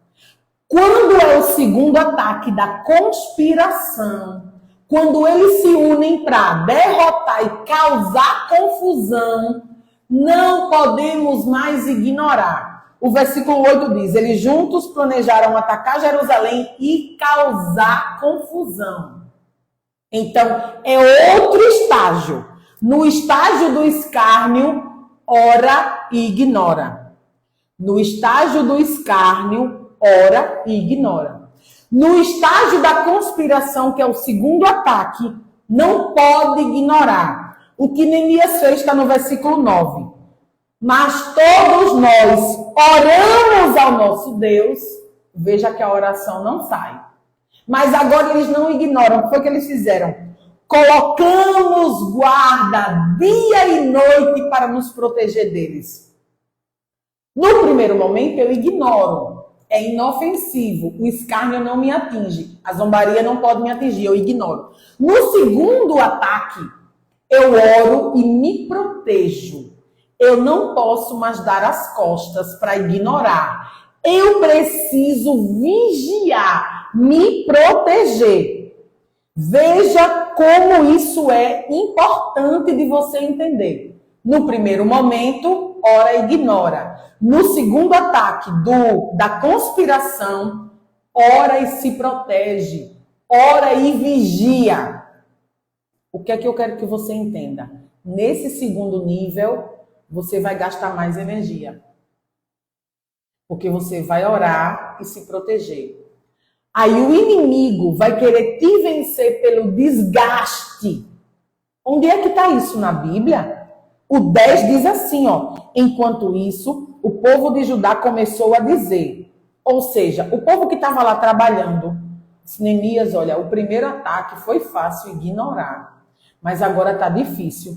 Speaker 1: Quando é o segundo ataque da conspiração, quando eles se unem para derrotar e causar confusão, não podemos mais ignorar. O versículo 8 diz, eles juntos planejaram atacar Jerusalém e causar confusão. Então, é outro estágio. No estágio do escárnio, ora e ignora. No estágio do escárnio, ora e ignora. No estágio da conspiração, que é o segundo ataque, não pode ignorar. O que Neemias fez está no versículo 9. Mas todos nós oramos ao nosso Deus. Veja que a oração não sai. Mas agora eles não ignoram. O que foi que eles fizeram? colocamos guarda dia e noite para nos proteger deles. No primeiro momento eu ignoro, é inofensivo, o escárnio não me atinge, a zombaria não pode me atingir, eu ignoro. No segundo ataque, eu oro e me protejo. Eu não posso mais dar as costas para ignorar. Eu preciso vigiar, me proteger. Veja como isso é importante de você entender. No primeiro momento, ora e ignora. No segundo ataque da conspiração, ora e se protege. Ora e vigia. O que é que eu quero que você entenda? Nesse segundo nível, você vai gastar mais energia. Porque você vai orar e se proteger. Aí o inimigo vai querer te vencer pelo desgaste. Onde é que está isso na Bíblia? O 10 diz assim, ó. Enquanto isso, o povo de Judá começou a dizer. Ou seja, o povo que estava lá trabalhando. Neemias, olha, o primeiro ataque foi fácil ignorar. Mas agora está difícil.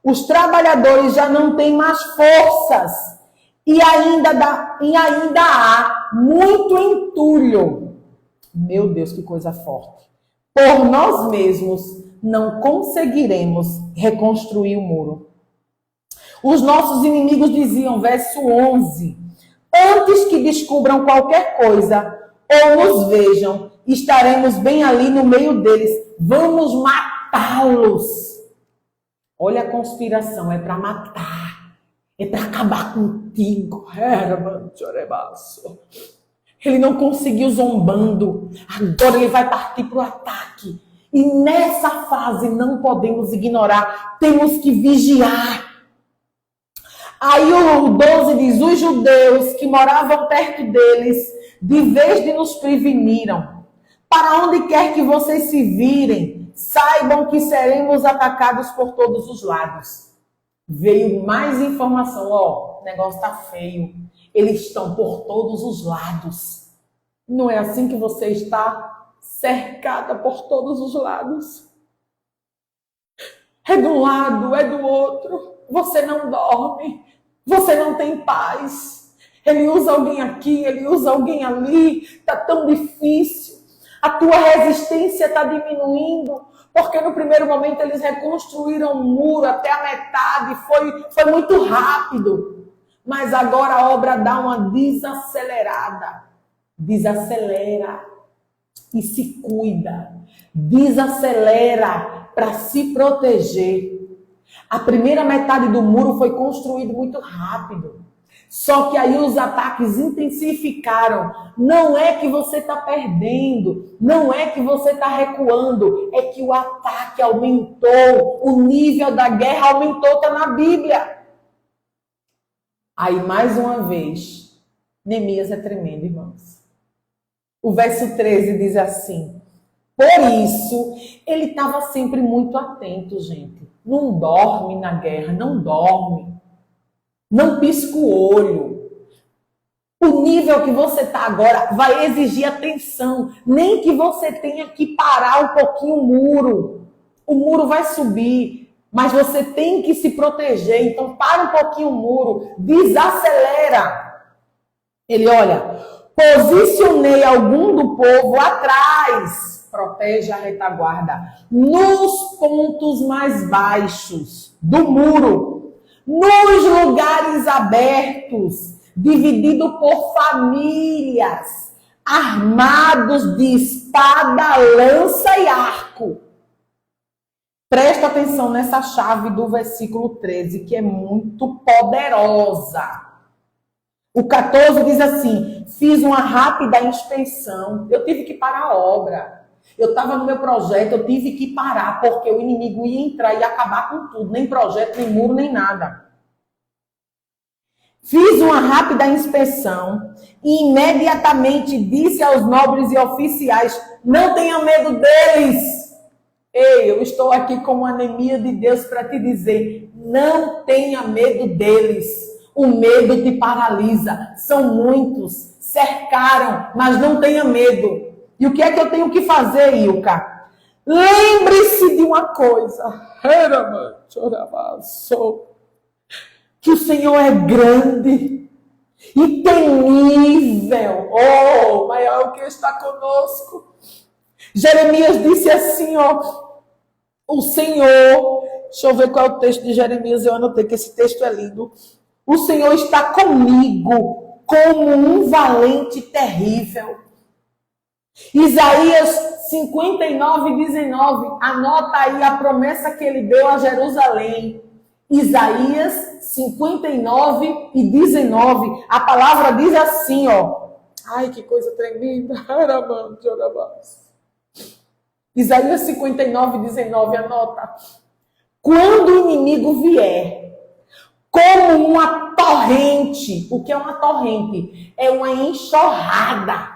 Speaker 1: Os trabalhadores já não têm mais forças. E ainda há muito entulho. Meu Deus, que coisa forte. Por nós mesmos não conseguiremos reconstruir o muro. Os nossos inimigos diziam, verso 11, antes que descubram qualquer coisa ou nos vejam, estaremos bem ali no meio deles. Vamos matá-los. Olha a conspiração, é para matar. É para acabar contigo. Ele não conseguiu zombando. Agora ele vai partir para o ataque. E nessa fase não podemos ignorar. Temos que vigiar. Aí o 12 diz, os judeus que moravam perto deles, de vez de nos preveniram. Para onde quer que vocês se virem, saibam que seremos atacados por todos os lados. Veio mais informação. Ó, o negócio tá feio. Eles estão por todos os lados. Não é assim que você está cercada por todos os lados? É de um lado, é do outro. Você não dorme. Você não tem paz. Ele usa alguém aqui, ele usa alguém ali. Está tão difícil. A tua resistência está diminuindo. Porque no primeiro momento eles reconstruíram o muro até a metade. Foi muito rápido. Mas agora a obra dá uma desacelerada. Desacelera e se cuida. Desacelera para se proteger. A primeira metade do muro foi construído muito rápido. Só que aí os ataques intensificaram. Não é que você está perdendo. Não é que você está recuando. É que o ataque aumentou. O nível da guerra aumentou. Está na Bíblia. Aí, mais uma vez, Neemias é tremendo, irmãos. O verso 13 diz assim, por isso, ele estava sempre muito atento, gente. Não dorme na guerra, não dorme. Não pisca o olho. O nível que você está agora vai exigir atenção. Nem que você tenha que parar um pouquinho o muro. O muro vai subir. Mas você tem que se proteger. Então, para um pouquinho o muro. Desacelera. Ele, olha, posicionei algum do povo atrás. Protege a retaguarda. Nos pontos mais baixos do muro. Nos lugares abertos. Dividido por famílias. Armados de espada, lança e arco. Presta atenção nessa chave do versículo 13, que é muito poderosa. O 14 diz assim, fiz uma rápida inspeção. Eu tive que parar a obra. Eu estava no meu projeto, eu tive que parar, porque o inimigo ia entrar e ia acabar com tudo. Nem projeto, nem muro, nem nada. Fiz uma rápida inspeção e imediatamente disse aos nobres e oficiais, não tenham medo deles. Ei, eu estou aqui com uma anemia de Deus para te dizer, não tenha medo deles. O medo te paralisa. São muitos, cercaram, mas não tenha medo. E o que é que eu tenho que fazer, Ilka? Lembre-se de uma coisa. Que o Senhor é grande e temível. Oh, maior é o que está conosco. Jeremias disse assim, ó. O Senhor, deixa eu ver qual é o texto de Jeremias, eu anotei que esse texto é lindo. O Senhor está comigo como um valente terrível. Isaías 59:19, anota aí a promessa que ele deu a Jerusalém. Isaías 59:19, a palavra diz assim, ó. Ai, que coisa tremenda. Isaías 59:19, anota. Quando o inimigo vier, como uma torrente, o que é uma torrente? É uma enxurrada,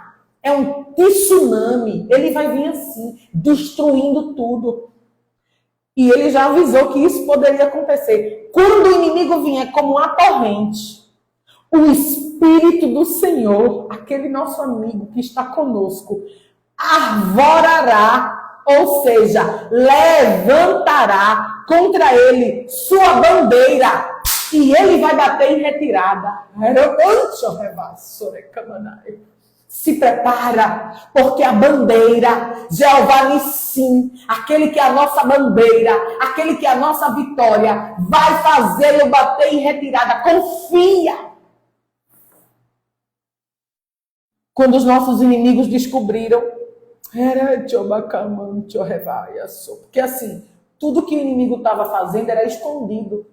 Speaker 1: é um tsunami. Ele vai vir assim, destruindo tudo. E ele já avisou que isso poderia acontecer. Quando o inimigo vier como uma torrente, o Espírito do Senhor, aquele nosso amigo que está conosco, arvorará, ou seja, levantará contra ele sua bandeira e ele vai bater em retirada. Se prepara, porque a bandeira, Jeová Nissim, aquele que é a nossa bandeira, aquele que é a nossa vitória, vai fazê-lo bater em retirada. Confia. Quando os nossos inimigos descobriram, porque assim, tudo que o inimigo estava fazendo era escondido.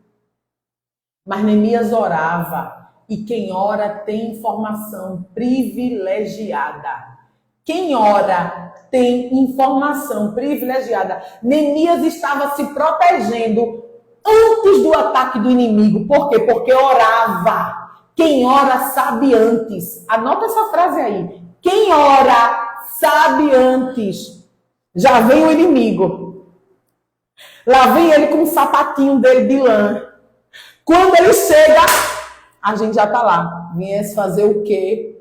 Speaker 1: Mas Neemias orava. E quem ora tem informação privilegiada. Quem ora tem informação privilegiada. Neemias estava se protegendo antes do ataque do inimigo. Por quê? Porque orava. Quem ora sabe antes. Anota essa frase aí. Quem ora sabe antes. Já vem o inimigo. Lá vem ele com o sapatinho dele de lã. Quando ele chega, a gente já está lá. Viesse fazer o quê?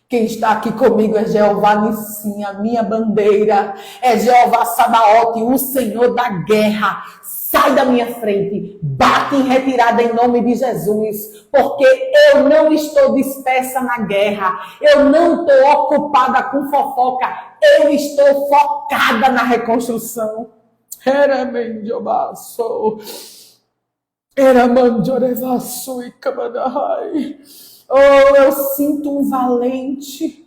Speaker 1: Quem está aqui comigo é Jeová Nissim, a minha bandeira. É Jeová Sabaote, o Senhor da guerra. Sai da minha frente. Bate em retirada em nome de Jesus. Porque eu não estou dispersa na guerra. Eu não estou ocupada com fofoca. Eu estou focada na reconstrução. Oh, eu sinto um valente,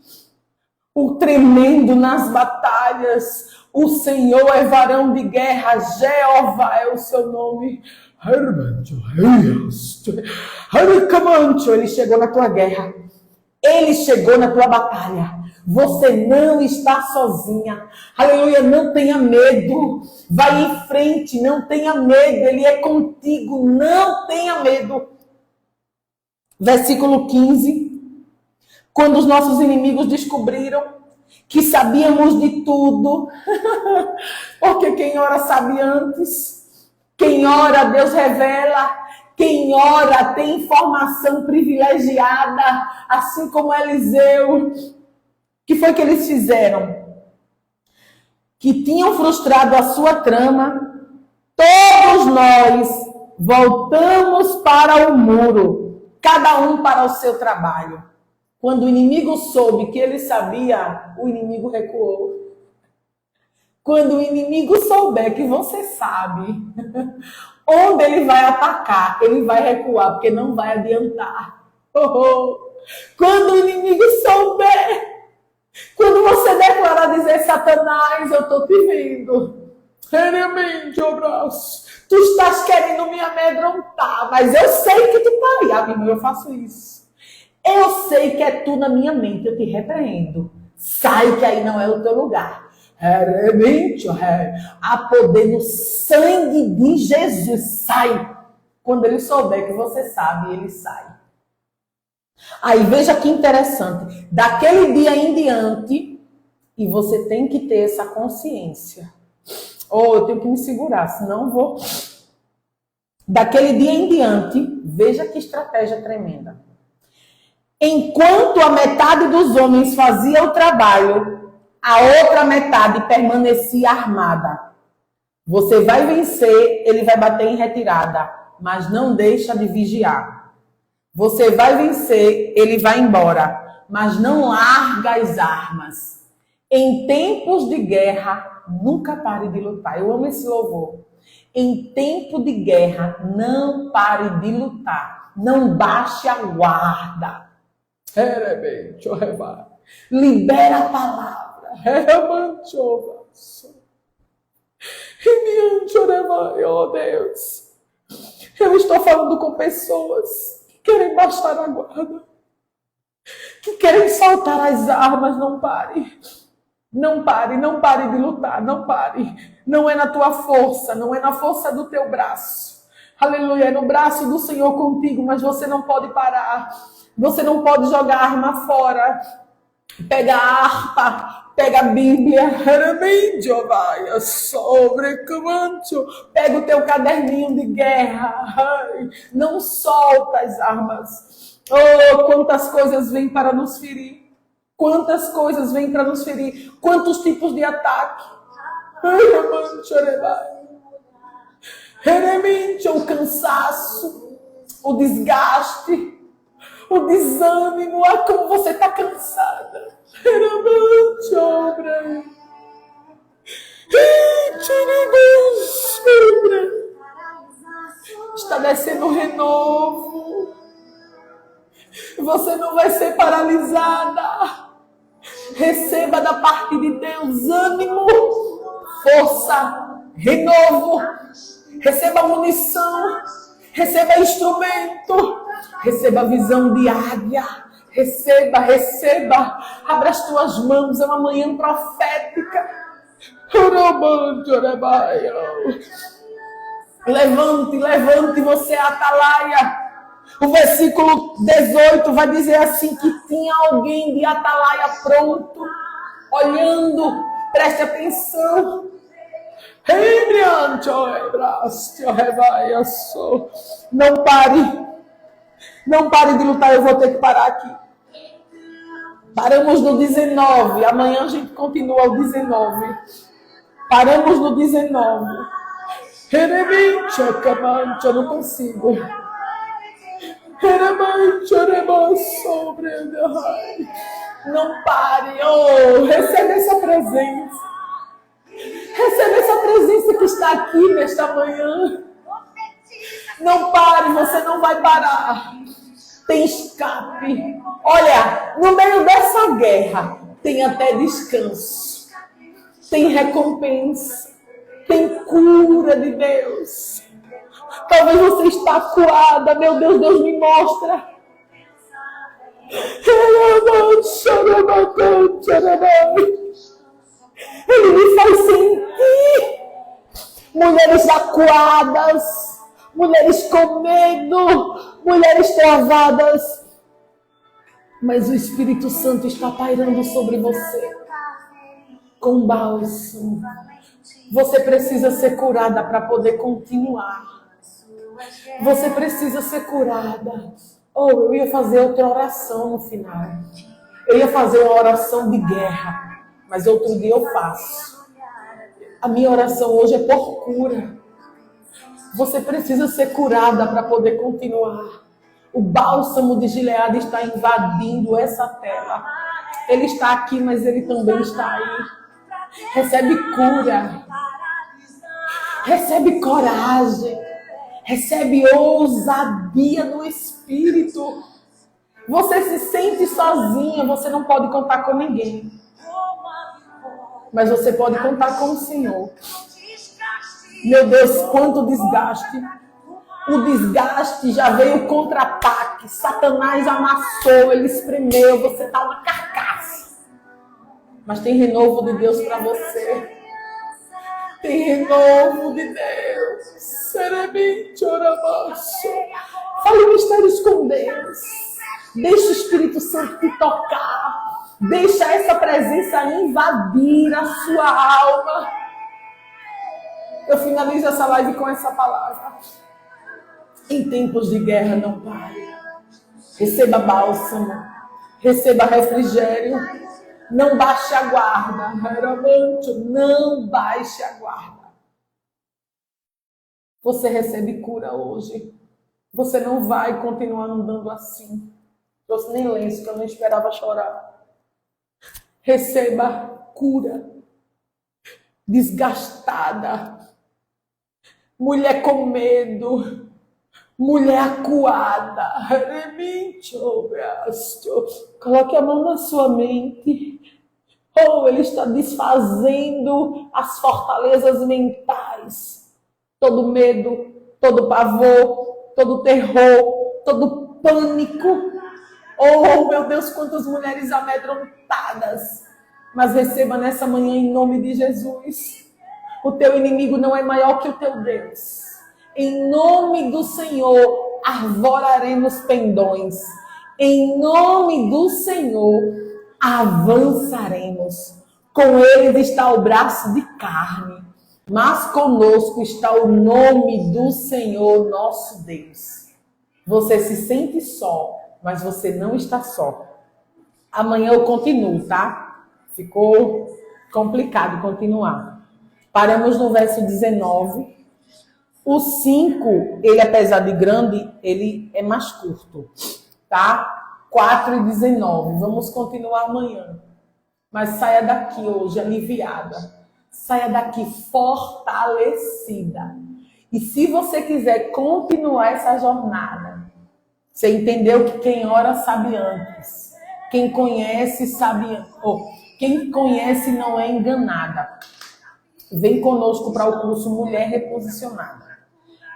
Speaker 1: um tremendo nas batalhas. O Senhor é varão de guerra, Jeová é o seu nome. Ele chegou na tua guerra, ele chegou na tua batalha. Você não está sozinha. Aleluia, não tenha medo. Vai em frente, não tenha medo. Ele é contigo, não tenha medo. Versículo 15. Quando os nossos inimigos descobriram que sabíamos de tudo, porque quem ora sabe antes. Quem ora, Deus revela. Quem ora tem informação privilegiada, assim como Eliseu. O que foi que eles fizeram? Que tinham frustrado a sua trama. Todos nós voltamos para o muro, cada um para o seu trabalho. Quando o inimigo soube que ele sabia, o inimigo recuou. Quando o inimigo souber que você sabe onde ele vai atacar, ele vai recuar, porque não vai adiantar. Quando o inimigo souber, quando você declarar, dizer, Satanás, eu estou te vendo. Tu estás querendo me amedrontar, mas eu sei que tu está aí. Amigo, eu faço isso. Eu sei que é tu na minha mente, eu te repreendo. Sai que aí não é o teu lugar. Há poder no sangue de Jesus. Sai. Quando ele souber que você sabe, ele sai. Aí veja que interessante. Daquele dia em diante, e você tem que ter essa consciência. Eu tenho que me segurar, senão vou. Daquele dia em diante, veja que estratégia tremenda. Enquanto a metade dos homens fazia o trabalho, A outra metade permanecia armada. Você vai vencer, ele vai bater em retirada, mas não deixa de vigiar. Você vai vencer, ele vai embora, mas não larga as armas. Em tempos de guerra, nunca pare de lutar. Eu amo esse louvor. Em tempo de guerra, não pare de lutar. Não baixe a guarda. Libera a palavra. Oh Deus, eu estou falando com pessoas que querem baixar a guarda, que querem soltar as armas. Não pare. Não pare, não pare de lutar, não pare. Não é na tua força, não é na força do teu braço. Aleluia, é no braço do Senhor contigo, mas você não pode parar. Você não pode jogar a arma fora. Pega a harpa, pega a Bíblia. Pega o teu caderninho de guerra. Não solta as armas. Oh, quantas coisas vêm para nos ferir. Quantas coisas vêm para nos ferir. Quantos tipos de ataque. O cansaço, o desgaste, o desânimo. Ah, como você está cansada. Está descendo renovo. Você não vai ser paralisada. Receba da parte de Deus ânimo, força, renovo. Receba munição, receba instrumento, receba visão de águia. Receba, receba. Abra as tuas mãos, é uma manhã profética. Levante, levante, você é atalaia. O versículo 18 vai dizer assim, que tinha alguém de atalaia pronto, olhando, preste atenção. Não pare, não pare de lutar, eu vou ter que parar aqui. Paramos no 19, amanhã a gente continua o 19. Paramos no 19. Eu não consigo. Não pare, oh, recebe essa presença. Recebe essa presença que está aqui nesta manhã. Não pare, você não vai parar. Tem escape. Olha, no meio dessa guerra, tem até descanso. Tem recompensa. Tem cura de Deus. Talvez você está acuada. Meu Deus, Deus me mostra. Ele me faz sentir. Mulheres acuadas. Mulheres com medo. Mulheres travadas. Mas o Espírito Santo está pairando sobre você. Com bálsamo. Você precisa ser curada para poder continuar. Você precisa ser curada. Eu ia fazer outra oração no final. Eu ia fazer uma oração de guerra. Mas outro dia eu faço. A minha oração hoje é por cura. Você precisa ser curada para poder continuar. O bálsamo de Gileade está invadindo essa tela. Ele está aqui, mas ele também está aí. Recebe cura. Recebe coragem. Recebe ousadia no Espírito. Você se sente sozinha, você não pode contar com ninguém. Mas você pode contar com o Senhor. Meu Deus, quanto desgaste. O desgaste já veio contra-ataque. Satanás amassou, ele espremeu. Você está uma carcaça. Mas tem renovo de Deus para você. Tem renovo de Deus. Fale mistérios com Deus. Deixa o Espírito Santo te tocar. Deixa essa presença invadir a sua alma. Eu finalizo essa live com essa palavra. Em tempos de guerra, não pare. Receba bálsamo. Receba refrigério. Não baixe a guarda. Não baixe a guarda. Você recebe cura hoje. Você não vai continuar andando assim. Trouxe nem lenço, que eu não esperava chorar. Receba cura. Desgastada. Mulher com medo. Mulher acuada. Coloque a mão na sua mente. Ele está desfazendo as fortalezas mentais. Todo medo, todo pavor, todo terror, todo pânico. Meu Deus, quantas mulheres amedrontadas. Mas receba nessa manhã em nome de Jesus. O teu inimigo não é maior que o teu Deus. Em nome do Senhor, arvoraremos pendões. Em nome do Senhor, avançaremos. Com eles está o braço de carne, mas conosco está o nome do Senhor nosso Deus. Você se sente só, mas você não está só. Amanhã eu continuo, tá? Ficou complicado continuar. Paramos no verso 19. O 5, ele apesar de grande, ele é mais curto, tá? 4 e 19. Vamos continuar amanhã. Mas saia daqui hoje aliviada. Saia daqui fortalecida. E se você quiser continuar essa jornada, você entendeu que quem ora sabe antes. Quem conhece sabe... quem conhece não é enganada. Vem conosco para o curso Mulher Reposicionada.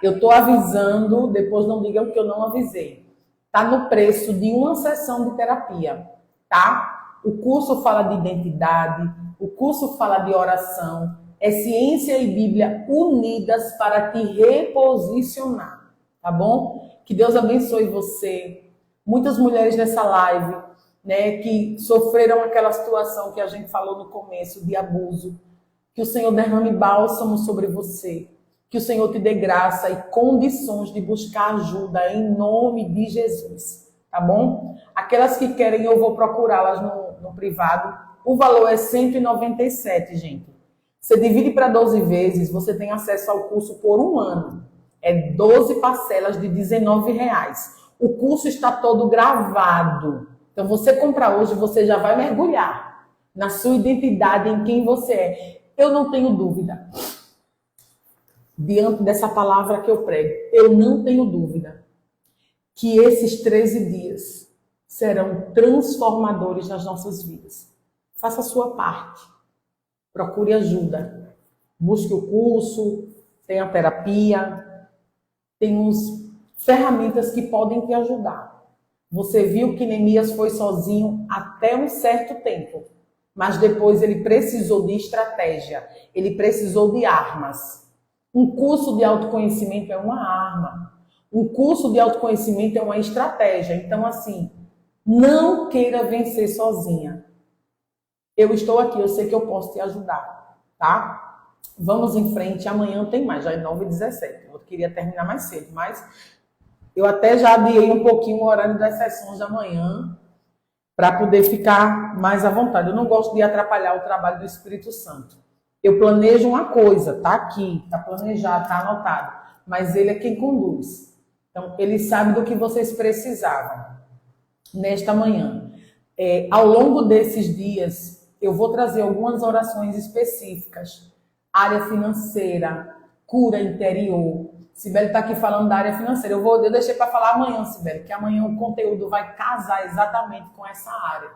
Speaker 1: Eu estou avisando, depois não digam que eu não avisei. Está no preço de uma sessão de terapia, tá? O curso fala de identidade, o curso fala de oração, é ciência e Bíblia unidas para te reposicionar, tá bom? Que Deus abençoe você. Muitas mulheres nessa live, né, que sofreram aquela situação que a gente falou no começo, de abuso. Que o Senhor derrame bálsamo sobre você. Que o Senhor te dê graça e condições de buscar ajuda em nome de Jesus. Tá bom? Aquelas que querem, eu vou procurá-las no privado. O valor é 197, gente. Você divide para 12 vezes, você tem acesso ao curso por um ano. É 12 parcelas de R$19. O curso está todo gravado. Então, você comprar hoje, você já vai mergulhar na sua identidade, em quem você é. Eu não tenho dúvida, diante dessa palavra que eu prego, eu não tenho dúvida que esses 13 dias serão transformadores nas nossas vidas. Faça a sua parte, procure ajuda, busque o curso, tem a terapia, temos ferramentas que podem te ajudar. Você viu que Neemias foi sozinho até um certo tempo. Mas depois ele precisou de estratégia, ele precisou de armas. Um curso de autoconhecimento é uma arma. Um curso de autoconhecimento é uma estratégia. Então, assim, não queira vencer sozinha. Eu estou aqui, eu sei que eu posso te ajudar, tá? Vamos em frente, amanhã tem mais, já é 9h17. Eu queria terminar mais cedo, mas eu até já adiei um pouquinho o horário das sessões da manhã, para poder ficar mais à vontade. Eu não gosto de atrapalhar o trabalho do Espírito Santo. Eu planejo uma coisa, tá aqui, tá planejado, tá anotado, mas ele é quem conduz. Então, ele sabe do que vocês precisavam nesta manhã. Ao longo desses dias, eu vou trazer algumas orações específicas. Área financeira, cura interior. Sibeli está aqui falando da área financeira. Eu deixei para falar amanhã, Sibeli, que amanhã o conteúdo vai casar exatamente com essa área,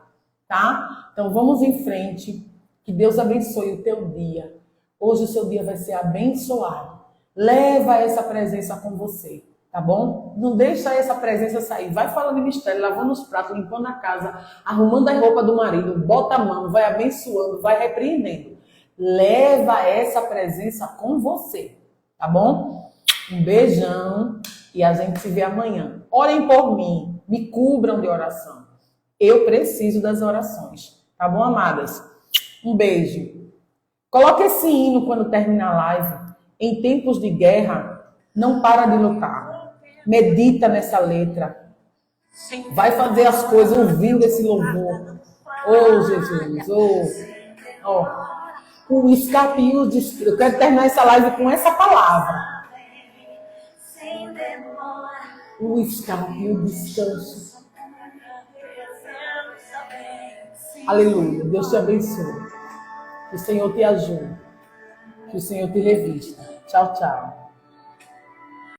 Speaker 1: tá? Então vamos em frente. Que Deus abençoe o teu dia. Hoje o seu dia vai ser abençoado. Leva essa presença com você, tá bom? Não deixa essa presença sair. Vai falando em mistério, lavando os pratos, limpando a casa, arrumando a roupa do marido, bota a mão, vai abençoando, vai repreendendo. Leva essa presença com você, tá bom? Um beijão e a gente se vê amanhã. Orem por mim, me cubram de oração. Eu preciso das orações, tá bom, amadas? Um beijo. Coloque esse hino quando terminar a live. Em tempos de guerra, não para de lutar. Medita nessa letra. Vai fazer as coisas ouvindo esse louvor. Oh, Jesus. O escape e o descanso. Eu quero terminar essa live com essa palavra. O escape e o descanso. Aleluia. Deus te abençoe. Que o Senhor te ajude. Que o Senhor te revista. Tchau, tchau.